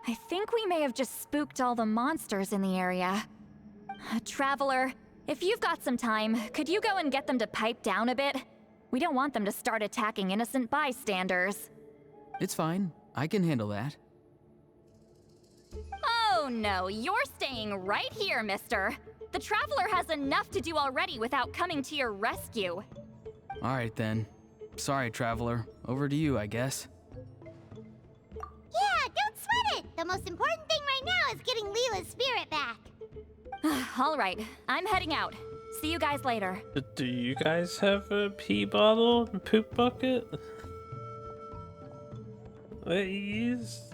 I think we may have just spooked all the monsters in the area. Traveler, if you've got some time, could you go and get them to pipe down a bit? We don't want them to start attacking innocent bystanders. It's fine. I can handle that. Oh no, you're staying right here, mister. The Traveler has enough to do already without coming to your rescue. All right then. Sorry, Traveler. Over to you, I guess. Yeah, don't sweat it. The most important thing right now is getting Leela's spirit back. All right, I'm heading out. See you guys later. But do you guys have a pee bottle and poop bucket? Please?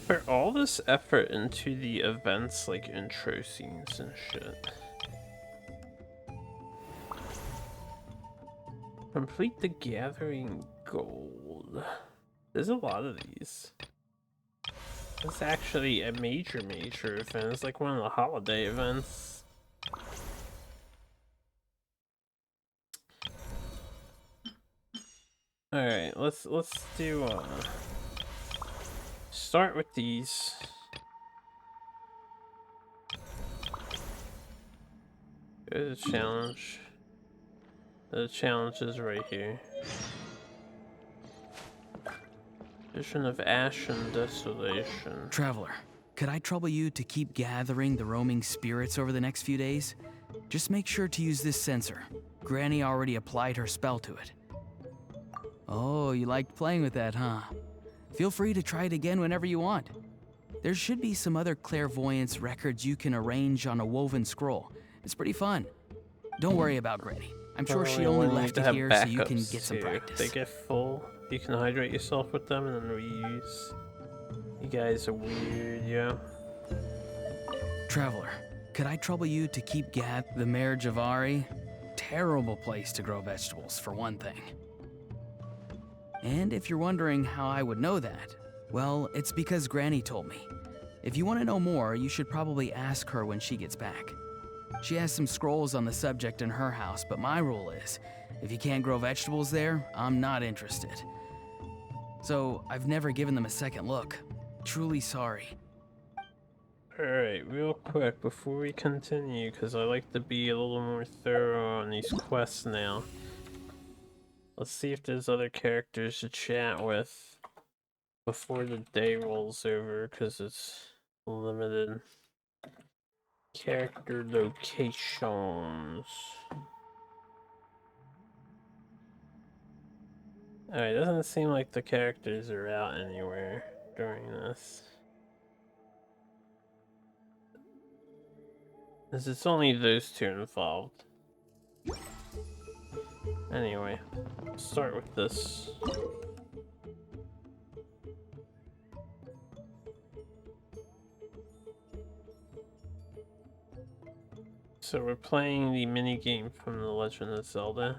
For all this effort into the events like intro scenes and shit. Complete the gathering gold. There's a lot of these. It's actually a major event. It's like one of the holiday events. Alright, let's do start with these. Go to the challenge. The challenge is right here. Vision of Ash and Desolation. Traveler, could I trouble you to keep gathering the roaming spirits over the next few days? Just make sure to use this sensor. Granny already applied her spell to it. Oh, you liked playing with that, huh? Feel free to try it again whenever you want. There should be some other clairvoyance records you can arrange on a woven scroll. It's pretty fun. Don't worry about Granny. I'm sure she only left it here so you can get some practice. They get full. You can hydrate yourself with them and then reuse. You guys are weird, yo. Traveler, could I trouble you to keep the Mare Javari? Terrible place to grow vegetables, for one thing. And if you're wondering how I would know that, well, it's because Granny told me. If you want to know more, you should probably ask her when she gets back. She has some scrolls on the subject in her house, but my rule is, if you can't grow vegetables there, I'm not interested. So, I've never given them a second look. Truly sorry. Alright, real quick, before we continue, because I like to be a little more thorough on these quests now. Let's see if there's other characters to chat with before the day rolls over, because it's limited. Character locations. Alright, doesn't seem like the characters are out anywhere during this. Because it's only those two involved. Anyway, let's start with this. So we're playing the minigame from The Legend of Zelda.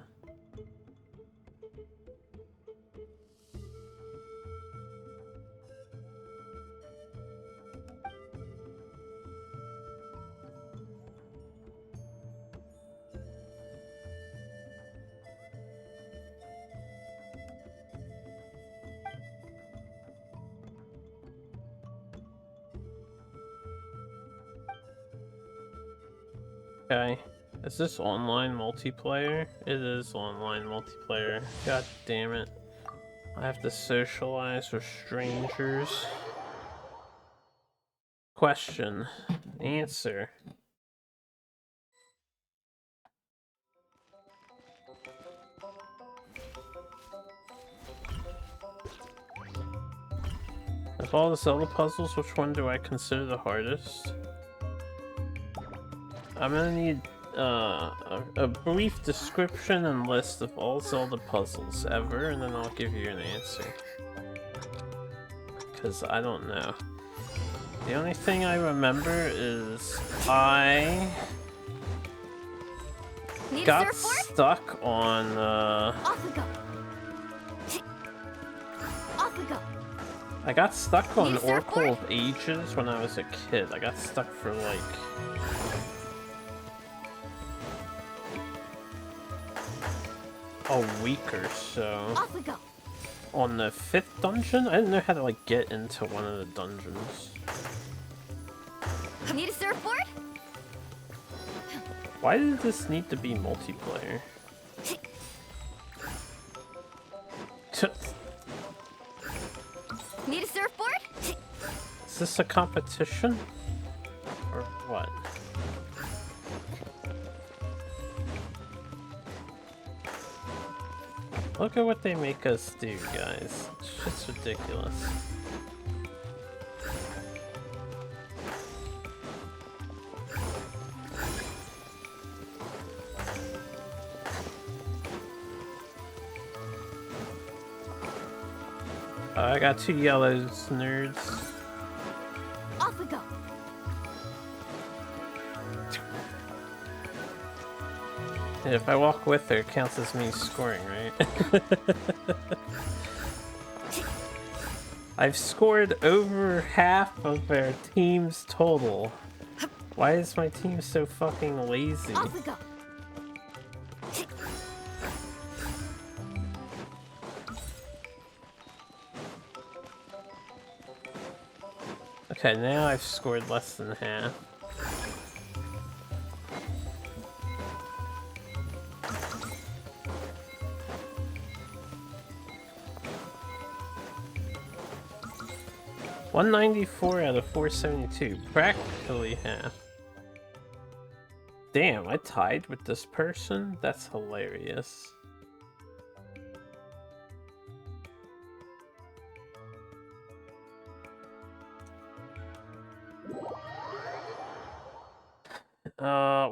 Okay, is this online multiplayer? It is online multiplayer. God damn it. I have to socialize with strangers. Question. Answer. Of all the Zelda puzzles, which one do I consider the hardest? I'm gonna need a brief description and list of all Zelda puzzles ever, and then I'll give you an answer. Because I don't know. The only thing I remember is I got stuck on Off we go. Off we go. I got stuck on Oracle of Ages when I was a kid. I got stuck for like a week or so. Off we go. On the 5th dungeon? I didn't know how to like get into one of the dungeons. Need a surfboard? Why did this need to be multiplayer? Need a surfboard? Is this a competition? Or what? Look at what they make us do, guys. It's just ridiculous. I got 2 yellows, nerds. Off we go. And if I walk with her, it counts as me scoring, right? I've scored over half of their team's total. Why is my team so fucking lazy? Off we go. Okay, now I've scored less than half. $194 out of 472, practically half. Damn, I tied with this person? That's hilarious.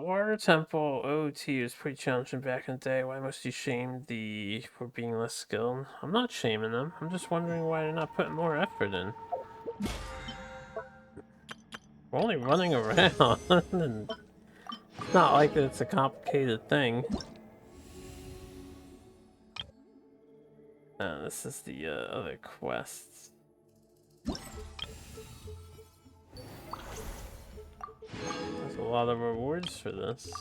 Water Temple OT was pretty challenging back in the day. Why must you shame the for being less skilled? I'm not shaming them. I'm just wondering why they're not putting more effort in. We're only running around, and it's not like it's a complicated thing. This is the other quests. There's a lot of rewards for this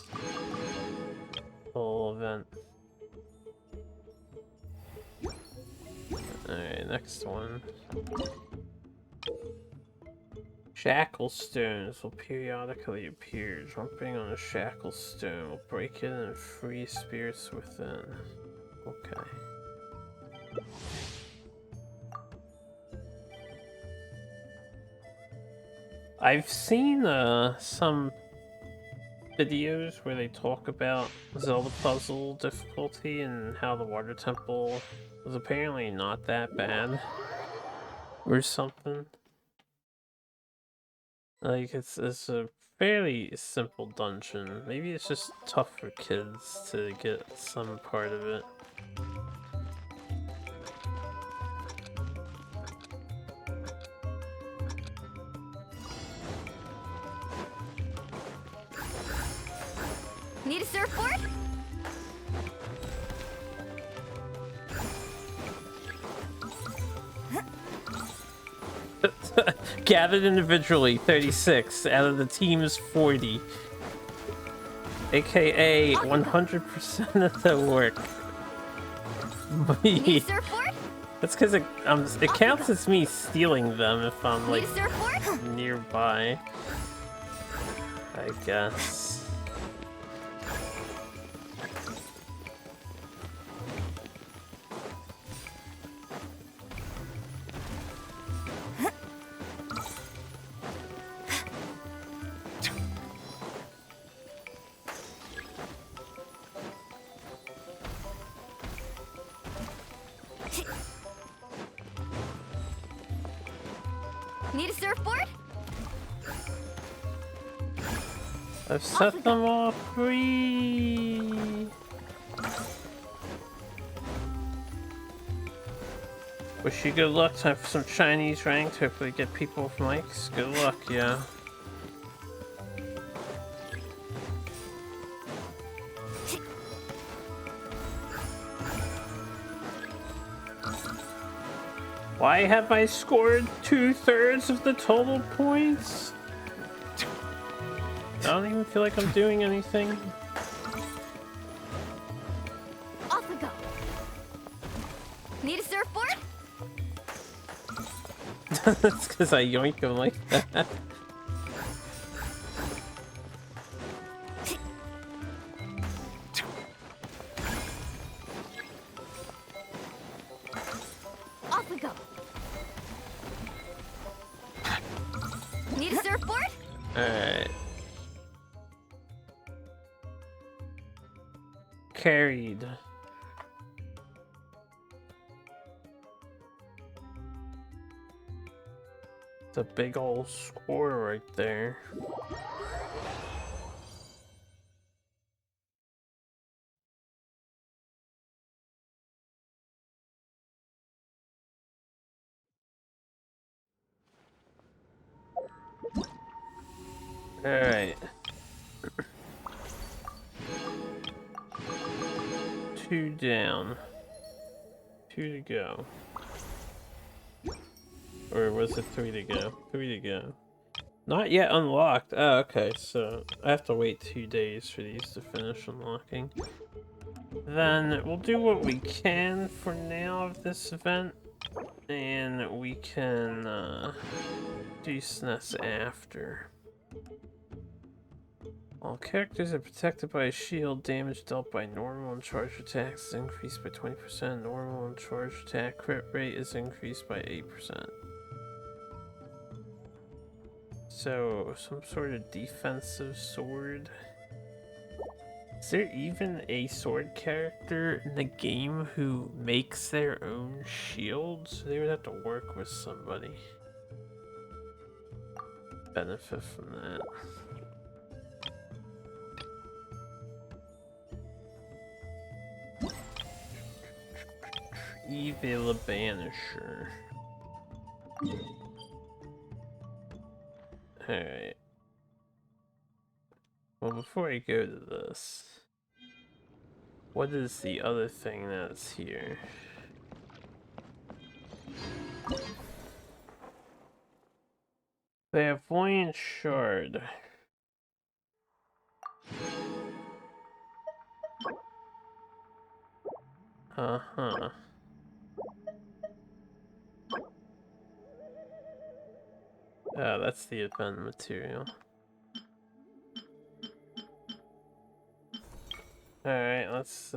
whole event. Alright, next one. Shackle stones will periodically appear. Jumping on a shackle stone will break it and free spirits within. Okay. I've seen some videos where they talk about Zelda puzzle difficulty and how the water temple was apparently not that bad or something. Like it's a fairly simple dungeon. Maybe it's just tough for kids to get some part of it. Need a surfboard? Gathered individually, 36 out of the team's 40. AKA 100% of the work. Need a surfboard? That's because it counts as me stealing them if I'm Need like a surfboard? nearby, I guess. Need a surfboard? I've set them all free. Wish you good luck. Time for some Chinese ranked. Hopefully get people with mics. Good luck, yeah. Why have I scored 2/3 of the total points? I don't even feel like I'm doing anything. Off we go. Need a surfboard? That's because I yoink them like that. Off we go. Need a surfboard? Alright. Carried. It's a big old score right there. Alright. 2 down. 2 to go. Or was it 3 to go? 3 to go. Not yet unlocked. Oh, okay, so I have to wait 2 days for these to finish unlocking. Then we'll do what we can for now of this event. And we can do SNES after. All characters are protected by a shield. Damage dealt by normal and charged attacks is increased by 20%. Normal and charged attack crit rate is increased by 8%. So, some sort of defensive sword. Is there even a sword character in the game who makes their own shields? They would have to work with somebody. Benefit from that. Evil Banisher. Alright. Well, before I go to this, what is the other thing that's here? Clairvoyant Shard. Uh-huh. Oh, that's the event material. Alright, let's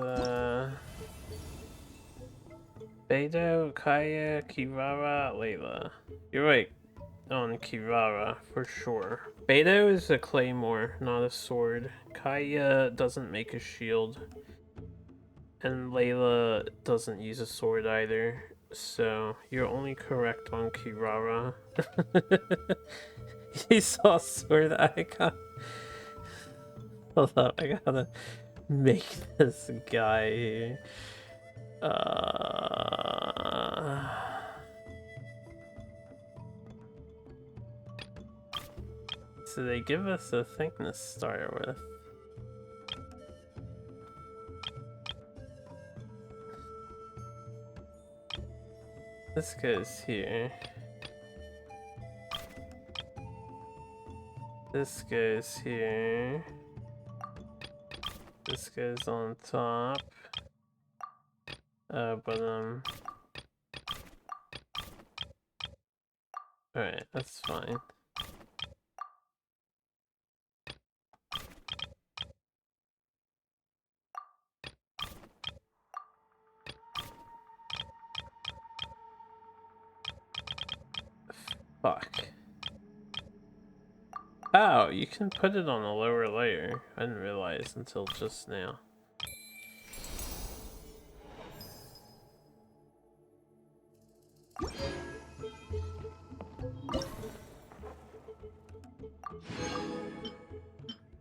Beidou, Kaya, Kirara, Layla. You're right on Kirara, for sure. Beidou is a claymore, not a sword. Kaya doesn't make a shield. And Layla doesn't use a sword either. So, you're only correct on Kirara. You saw sword icon. Hold up, I gotta make this guy here. So they give us a thing to start with. This goes here. This goes here. This goes on top. Alright, that's fine. Fuck. Oh, you can put it on a lower layer. I didn't realize until just now.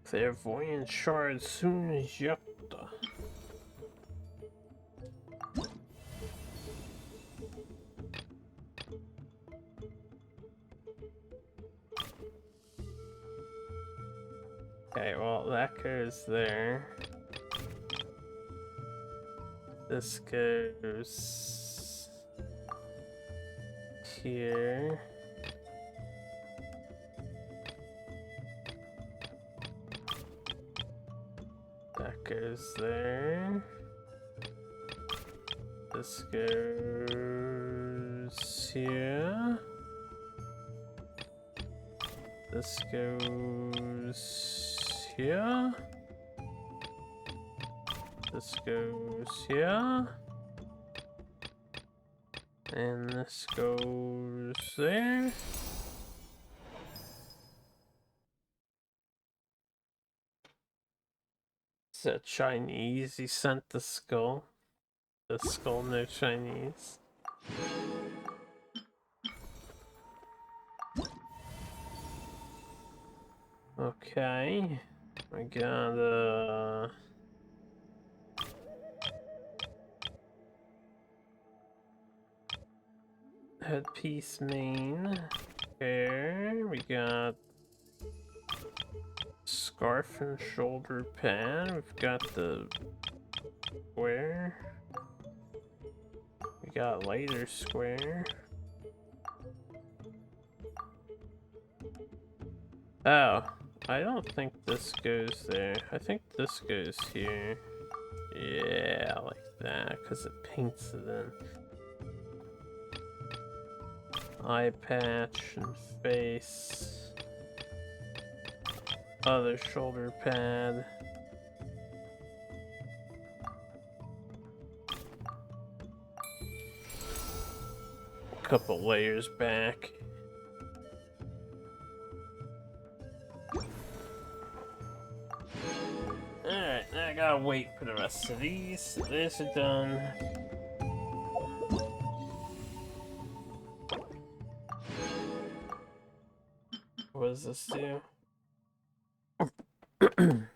Clairvoyant Shard soon as Yakta. Okay, well, that goes there. This goes here. That goes there. This goes here. This goes here. This goes here. And this goes there. Is that Chinese? He sent the skull. The skull, no Chinese. Okay. I got headpiece main. Here we got scarf and shoulder pad. We've got the square. We got lighter square. Oh, I don't think this goes there. I think this goes here. Yeah, like that, because it paints it in. eye patch and face. Other shoulder pad. Couple layers back. Alright, now I gotta wait for the rest of these. This is done. What does this do?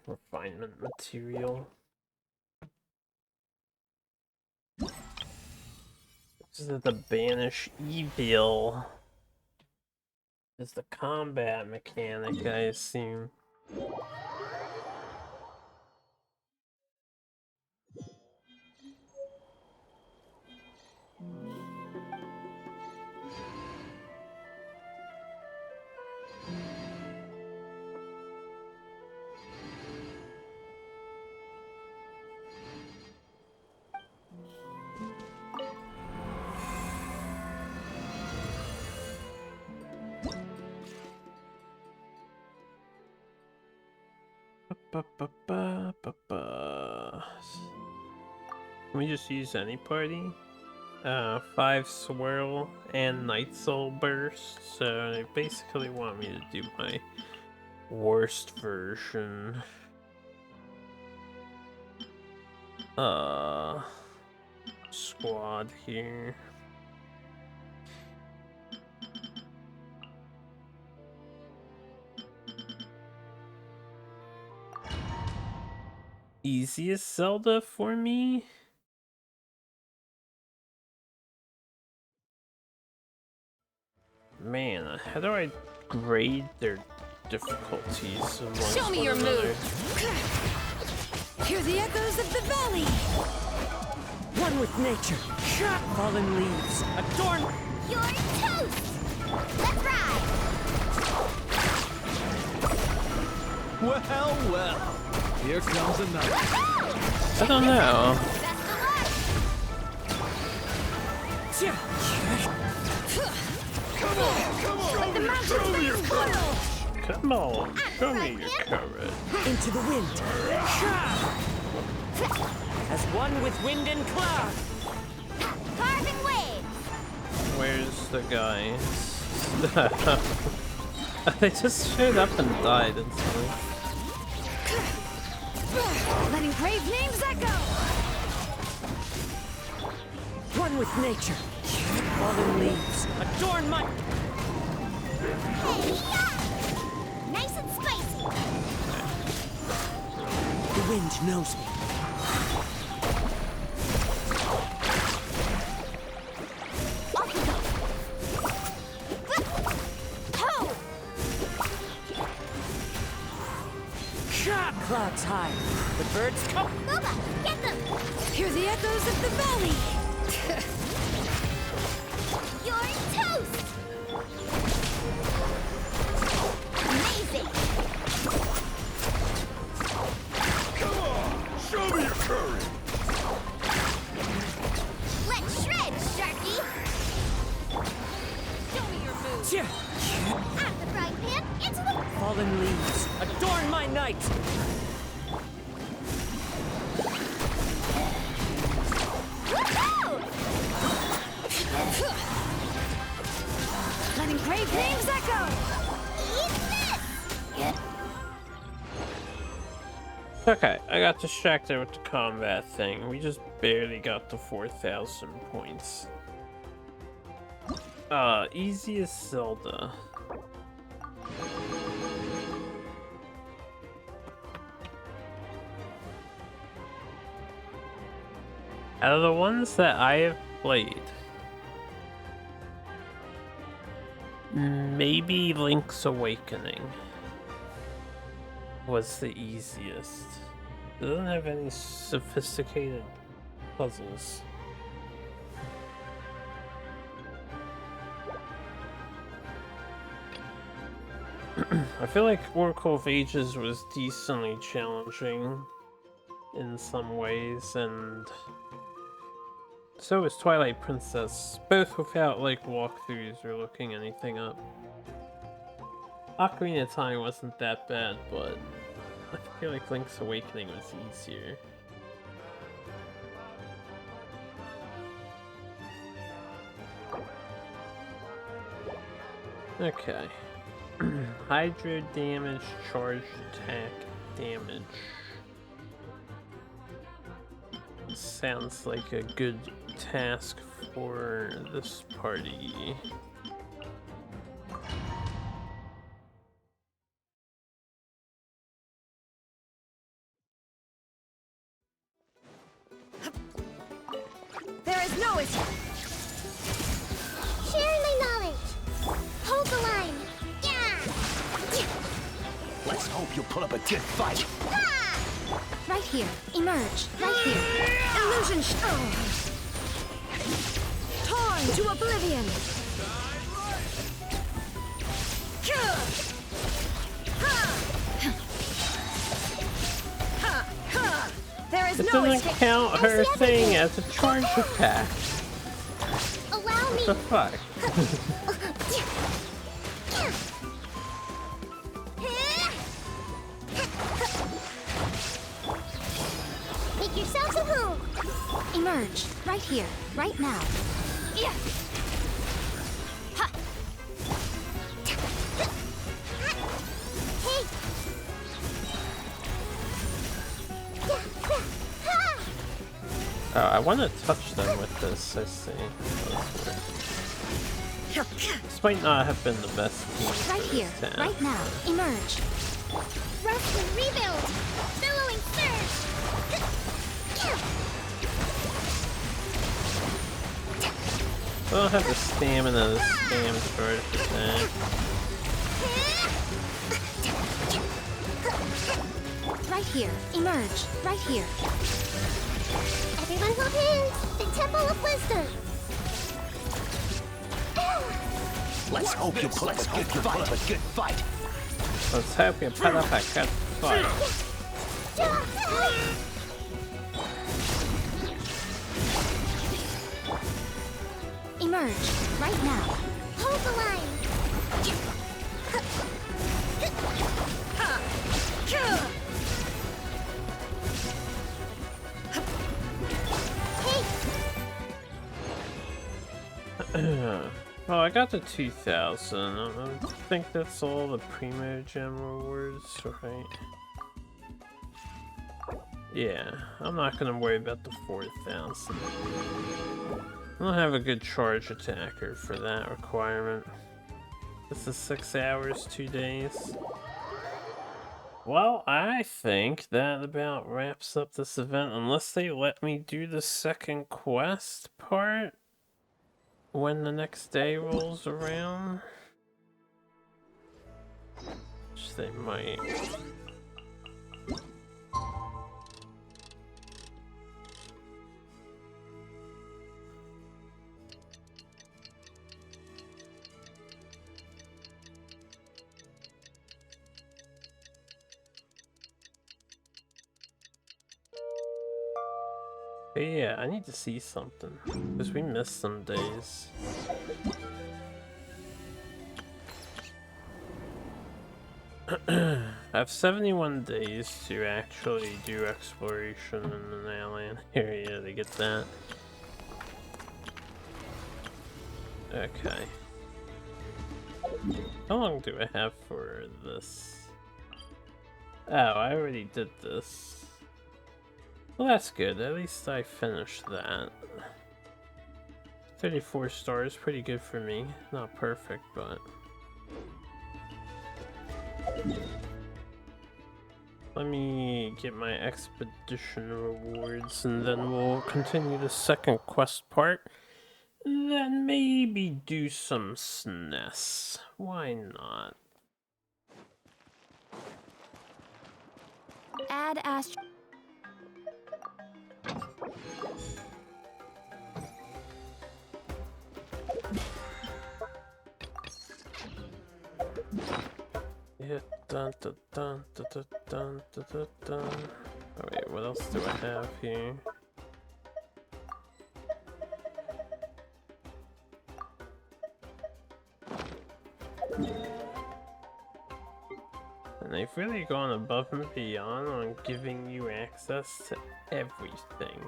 Refinement material. This is the banish evil. Is the combat mechanic, I assume. Can we just use any party? 5 swirl and night soul burst. So they basically want me to do my worst version. Squad here. Easiest Zelda for me? Man, how do I grade their difficulties amongst Show me one your another? move. Hear the echoes of the valley. One with nature. Fallen leaves. Adorn. You're toast! Let's ride! Well, well. Here comes another. Woohoo! I don't know. Best of luck! Come on. The mountain is coil. Come on, show me your courage. Into the wind. As one with wind and cloud. Carving waves! Where's the guys? They just showed up and died instantly. Letting brave names echo. One with nature. Fallen leaves. Adorn my. Hey, yeah! Nice and spicy! The wind knows me. Off we go! Ho! Clouds high. The birds come. Booba, get them! Hear the echoes of the valley. You're toast! Amazing! Come on! Show me your courage! Let's shred, Sharky! Show me your move. Cheer. Out of the frying pan, into the... Fallen leaves. Adorn my night. Woohoo! Letting brave names echo. Eat this! Okay, I got distracted with the combat thing. We just barely got to 4,000 points. Easiest Zelda. Out of the ones that I have played, maybe Link's Awakening was the easiest. It doesn't have any sophisticated puzzles. I feel like Oracle of Ages was decently challenging in some ways, and So is Twilight Princess, both without like walkthroughs or looking anything up. Ocarina of Time wasn't that bad, but I feel like Link's Awakening was easier. Okay. Hydro damage, charge attack damage. Sounds like a good task for this party. There is no issue. Sharing my knowledge. Hold the line. Yeah. Let's hope you put up a good fight. Right here. Emerge. Right here. Illusion torn to oblivion. There is It no doesn't escape. count her thing as a charge attack. Allow me. What the fuck? Make yourselves at home. Emerge. Right here. Right now. Yeah. Ha. Hey. Oh, I want to touch them with this, I see. This might not have been the best team for Right this here. task. Right now. Emerge. Rest and rebuild. Billowing surge. I don't have the stamina to spam charge attack. Right here. Emerge. Right here. Everyone hold hands. The Temple of Wisdom. Let's hope you put up a good fight. Let's hope you put up a good fight. Emerge. Right now. Hold the line. Well, I got the 2,000. I think that's all the Primo Gem rewards, right? Yeah, I'm not gonna worry about the 4,000. I don't have a good charge attacker for that requirement. This is 6 hours, 2 days. Well, I think that about wraps up this event, unless they let me do the second quest part when the next day rolls around. Which they might. But yeah, I need to see something, because we missed some days. I have 71 days to actually do exploration in the Nowland area to get that. Okay. How long do I have for this? Oh, I already did this. Well, that's good. At least I finished that. 34 stars, pretty good for me. Not perfect, but... Let me get my expedition rewards, and then we'll continue the second quest part. And then maybe do some SNES. Why not? Add Astro. Yeah, dun dun dun dun dun dun dun dun dun. Oh wait, what else do I have here? And they've really gone above and beyond on giving you access to everything.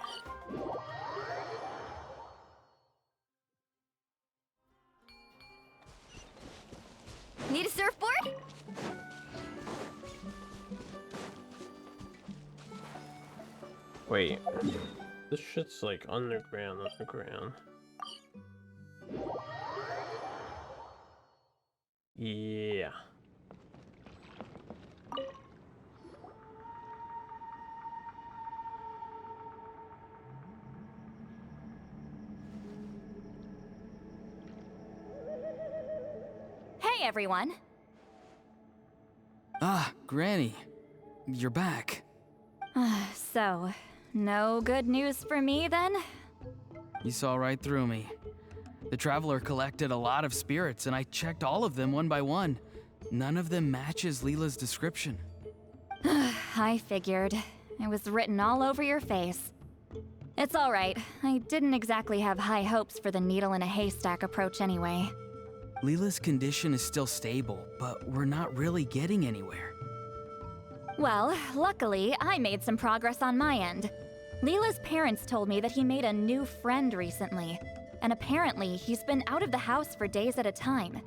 Need a surfboard? Wait, this shit's like underground. Yeah. Hey, everyone. Ah, Granny. You're back. So, no good news for me then? You saw right through me. The Traveler collected a lot of spirits, and I checked all of them one by one. None of them matches Leela's description. I figured. It was written all over your face. It's alright. I didn't exactly have high hopes for the needle in a haystack approach anyway. Leela's condition is still stable, but we're not really getting anywhere. Well, luckily, I made some progress on my end. Leela's parents told me that he made a new friend recently, and apparently he's been out of the house for days at a time.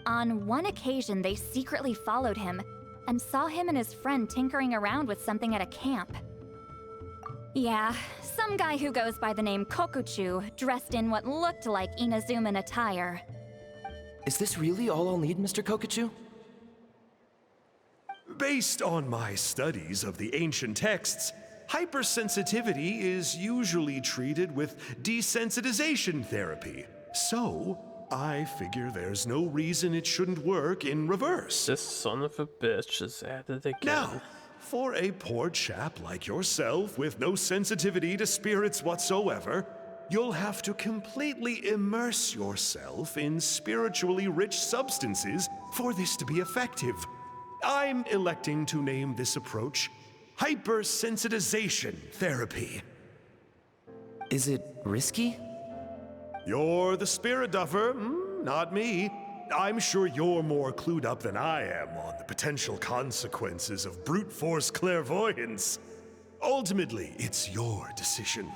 On one occasion, they secretly followed him and saw him and his friend tinkering around with something at a camp. Yeah, some guy who goes by the name Kokuchu, dressed in what looked like Inazuman attire. Is this really all I'll need, Mr. Kokachu? Based on my studies of the ancient texts, hypersensitivity is usually treated with desensitization therapy. So, I figure there's no reason it shouldn't work in reverse. This son of a bitch is at it again. Now, for a poor chap like yourself with no sensitivity to spirits whatsoever, you'll have to completely immerse yourself in spiritually rich substances for this to be effective. I'm electing to name this approach hypersensitization therapy. Is it risky? You're the spirit duffer, not me. I'm sure you're more clued up than I am on the potential consequences of brute force clairvoyance. Ultimately, it's your decision.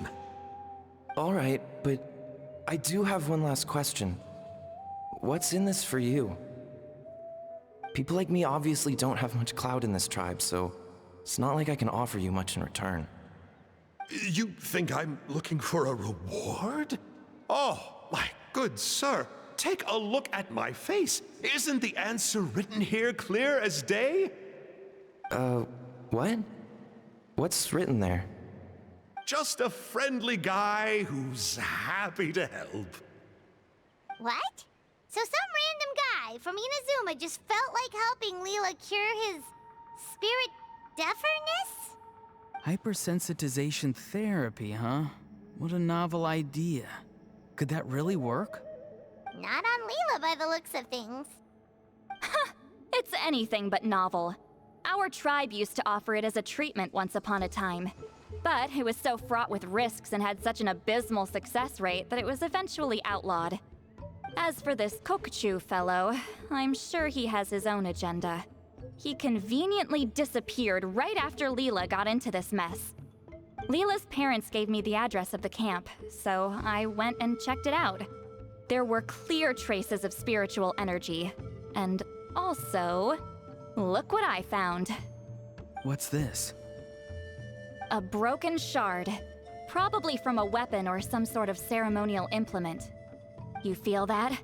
All right, but I do have one last question. What's in this for you? People like me obviously don't have much clout in this tribe, so it's not like I can offer you much in return. You think I'm looking for a reward? Oh, my good sir, take a look at my face. Isn't the answer written here clear as day? What? What's written there? Just a friendly guy who's happy to help. What? So some random guy from Inazuma just felt like helping Leela cure his spirit deaferness? Hypersensitization therapy, huh? What a novel idea. Could that really work? Not on Leela by the looks of things. It's anything but novel. Our tribe used to offer it as a treatment once upon a time. But it was so fraught with risks and had such an abysmal success rate that it was eventually outlawed. As for this Kokuchu fellow, I'm sure he has his own agenda. He conveniently disappeared right after Leela got into this mess. Leela's parents gave me the address of the camp, so I went and checked it out. There were clear traces of spiritual energy. And also, look what I found. What's this? A broken shard. Probably from a weapon or some sort of ceremonial implement. You feel that?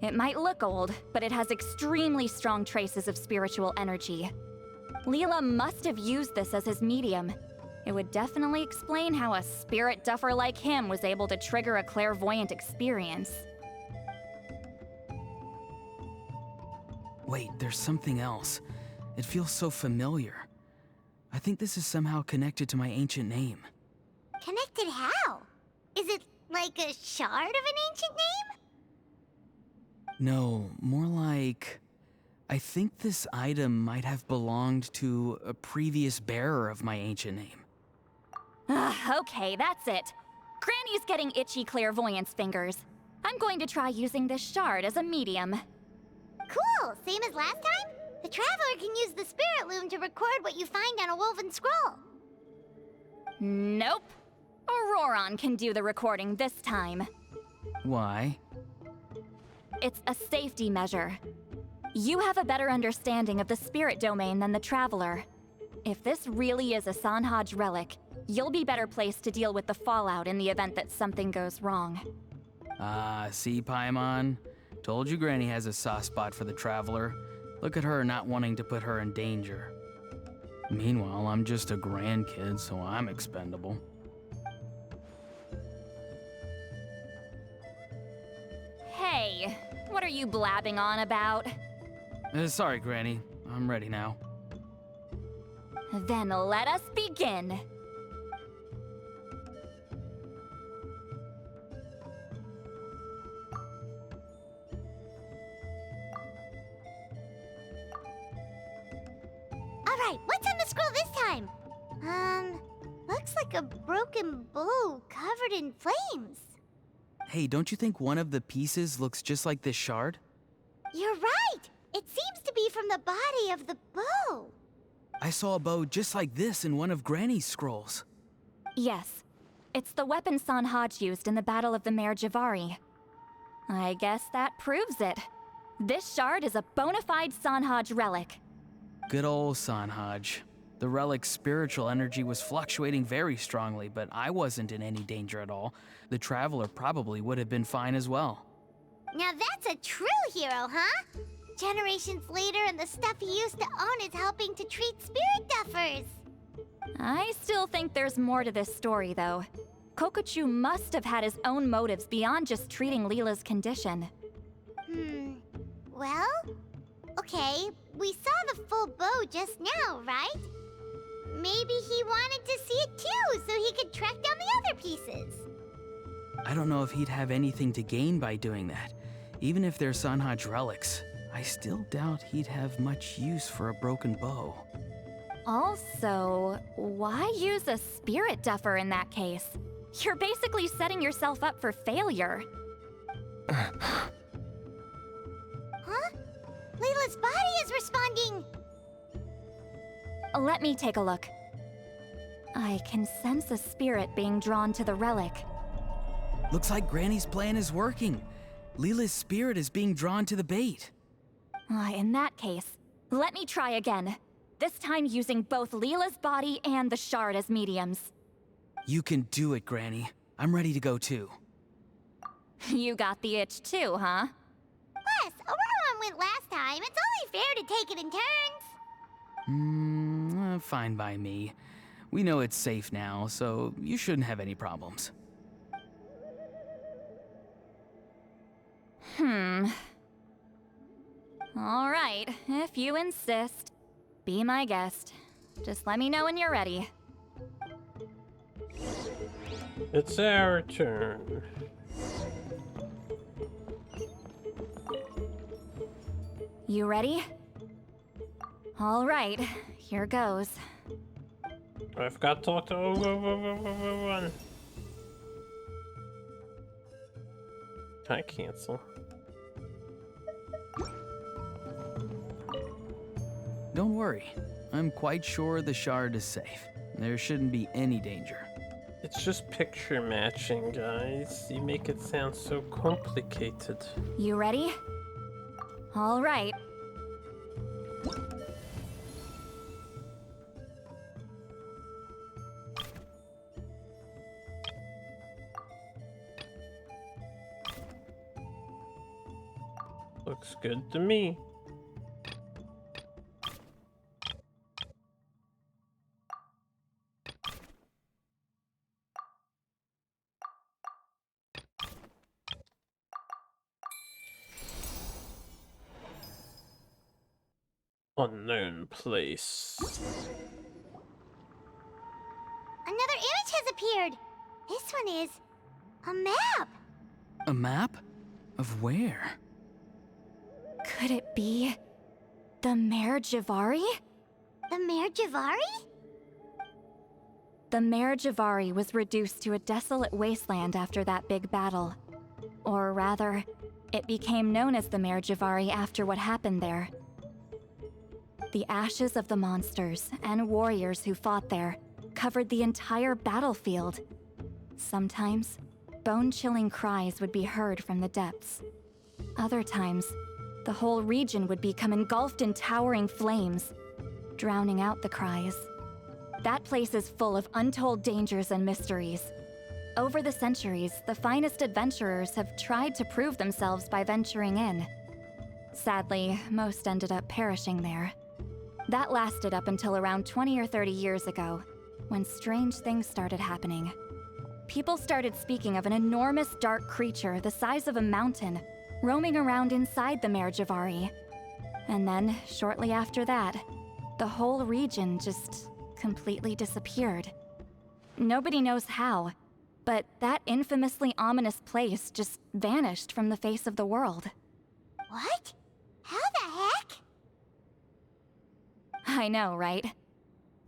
It might look old, but it has extremely strong traces of spiritual energy. Leela must have used this as his medium. It would definitely explain how a spirit duffer like him was able to trigger a clairvoyant experience. Wait, there's something else. It feels so familiar. I think this is somehow connected to my ancient name. Connected how? Is it like a shard of an ancient name? No, more like... I think this item might have belonged to a previous bearer of my ancient name. Okay, that's it. Granny's getting itchy clairvoyance fingers. I'm going to try using this shard as a medium. Cool Cool, same as last time? The Traveler can use the Spirit Loom to record what you find on a woven scroll. Nope. Auroron can do the recording this time. Why? It's a safety measure. You have a better understanding of the spirit domain than the Traveler. If this really is a Sanhaj relic, you'll be better placed to deal with the fallout in the event that something goes wrong. See, Paimon? Told you Granny has a soft spot for the Traveler. Look at her not wanting to put her in danger. Meanwhile, I'm just a grandkid, so I'm expendable. Hey, what are you blabbing on about? Sorry, Granny. I'm ready now. Then let us begin. Alright, what's on the scroll this time? Looks like a broken bow covered in flames. Hey, don't you think one of the pieces looks just like this shard? You're right! It seems to be from the body of the bow. I saw a bow just like this in one of Granny's scrolls. Yes, it's the weapon Sanhaj used in the Battle of the Mare Javari. I guess that proves it. This shard is a bona fide Sanhaj relic. Good old Sanhaj. The relic's spiritual energy was fluctuating very strongly, but I wasn't in any danger at all. The Traveler probably would have been fine as well. Now that's a true hero, huh? Generations later and the stuff he used to own is helping to treat spirit duffers. I still think there's more to this story, though. Kokochu must have had his own motives beyond just treating Leela's condition. Well, okay, we saw the full bow just now, right? Maybe he wanted to see it too, so he could track down the other pieces. I don't know if he'd have anything to gain by doing that. Even if they're Sanhaj relics, I still doubt he'd have much use for a broken bow. Also, why use a spirit duffer in that case? You're basically setting yourself up for failure. Huh? Layla's body is responding! Let me take a look. I can sense a spirit being drawn to the relic. Looks like Granny's plan is working. Leela's spirit is being drawn to the bait. In that case, let me try again. This time using both Leela's body and the shard as mediums. You can do it, Granny. I'm ready to go too. You got the itch too, huh? Plus, Auroron went last time. It's only fair to take it in turns. Fine by me. We know it's safe now, so you shouldn't have any problems. All right, if you insist. Be my guest. Just let me know when you're ready. It's our turn. You ready? All right, here goes. I forgot to talk to everyone. I cancel. Don't worry. I'm quite sure the shard is safe. There shouldn't be any danger. It's just picture matching, guys. You make it sound so complicated. You ready? All right. Looks good to me. Unknown place. Another image has appeared. This one is a map. A map? Of where? Could it be the Mare Javari? The Mare Javari? The Mare Javari was reduced to a desolate wasteland after that big battle. Or rather, It became known as the Merijavari after what happened there. The ashes of the monsters and warriors who fought there covered the entire battlefield. Sometimes, bone-chilling cries would be heard from the depths. Other times, the whole region would become engulfed in towering flames, drowning out the cries. That place is full of untold dangers and mysteries. Over the centuries, the finest adventurers have tried to prove themselves by venturing in. Sadly, most ended up perishing there. That lasted up until around 20 or 30 years ago, when strange things started happening. People started speaking of an enormous dark creature the size of a mountain, roaming around inside the Merijavari. And then, shortly after that, the whole region just completely disappeared. Nobody knows how, but that infamously ominous place just vanished from the face of the world. What? How the heck? I know, right?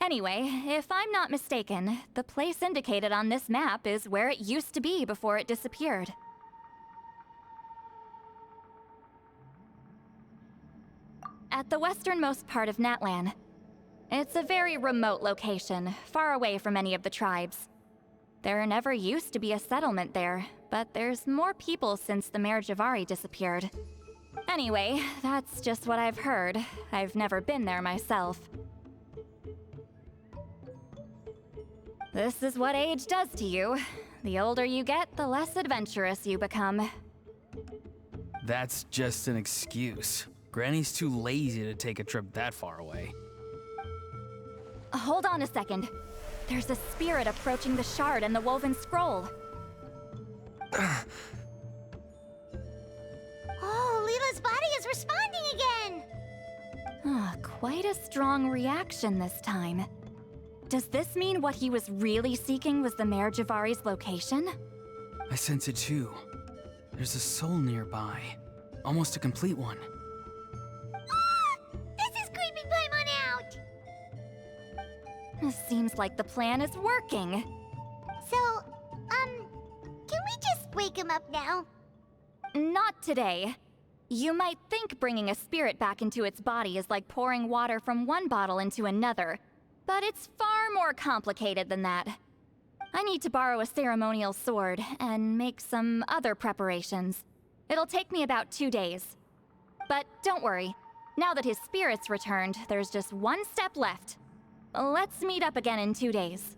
Anyway, if I'm not mistaken, the place indicated on this map is where it used to be before it disappeared. At the westernmost part of Natlan. It's a very remote location, far away from any of the tribes. There never used to be a settlement there, but there's more people since the Merijavari disappeared. Anyway, that's just what I've heard. I've never been there myself. This is what age does to you. The older you get, the less adventurous you become. That's just an excuse. Granny's too lazy to take a trip that far away. Hold on a second. There's a spirit approaching the shard and the woven scroll. Oh, Leela's body is responding again! Quite a strong reaction this time. Does this mean what he was really seeking was the Merijavari's location? I sense it too. There's a soul nearby. Almost a complete one. This is creeping Paimon out! Seems like the plan is working. So, can we just wake him up now? Not today. You might think bringing a spirit back into its body is like pouring water from one bottle into another, but it's far more complicated than that. I need to borrow a ceremonial sword and make some other preparations. It'll take me about 2 days. But don't worry, now that his spirit's returned, there's just one step left. Let's meet up again in 2 days.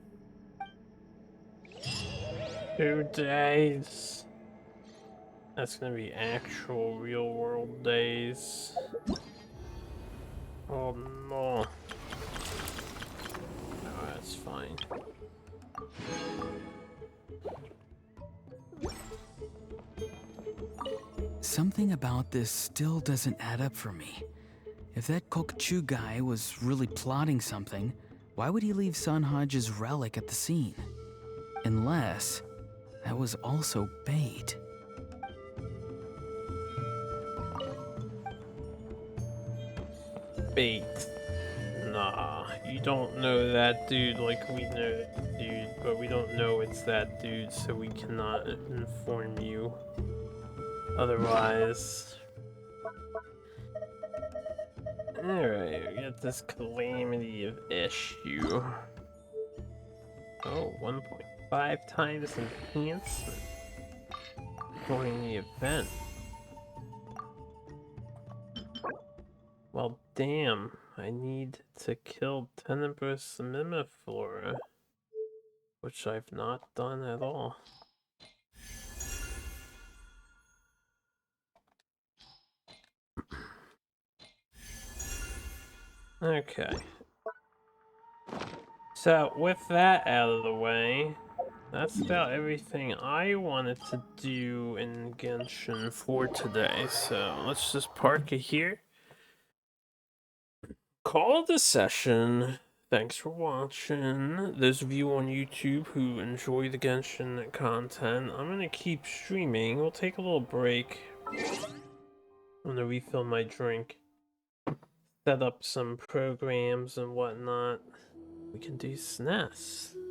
2 days. That's gonna be actual real world days. Oh no. No, that's fine. Something about this still doesn't add up for me. If that Kokchu guy was really plotting something, why would he leave Sanhaja's relic at the scene? Unless that was also bait. Bait. Nah, you don't know that dude like we know that dude, but we don't know it's that dude, so we cannot inform you otherwise. Alright, we got this calamity of issue. Oh, 1.5 times enhancement during the event. Well, damn, I need to kill Tenebrous Mimiflora, which I've not done at all. Okay. So, with that out of the way, that's about everything I wanted to do in Genshin for today. So, let's just park it here. Call it a session. Thanks for watching. Those of you on YouTube who enjoy the Genshin content, I'm gonna keep streaming. We'll take a little break. I'm gonna refill my drink. Set up some programs and whatnot. We can do SNES.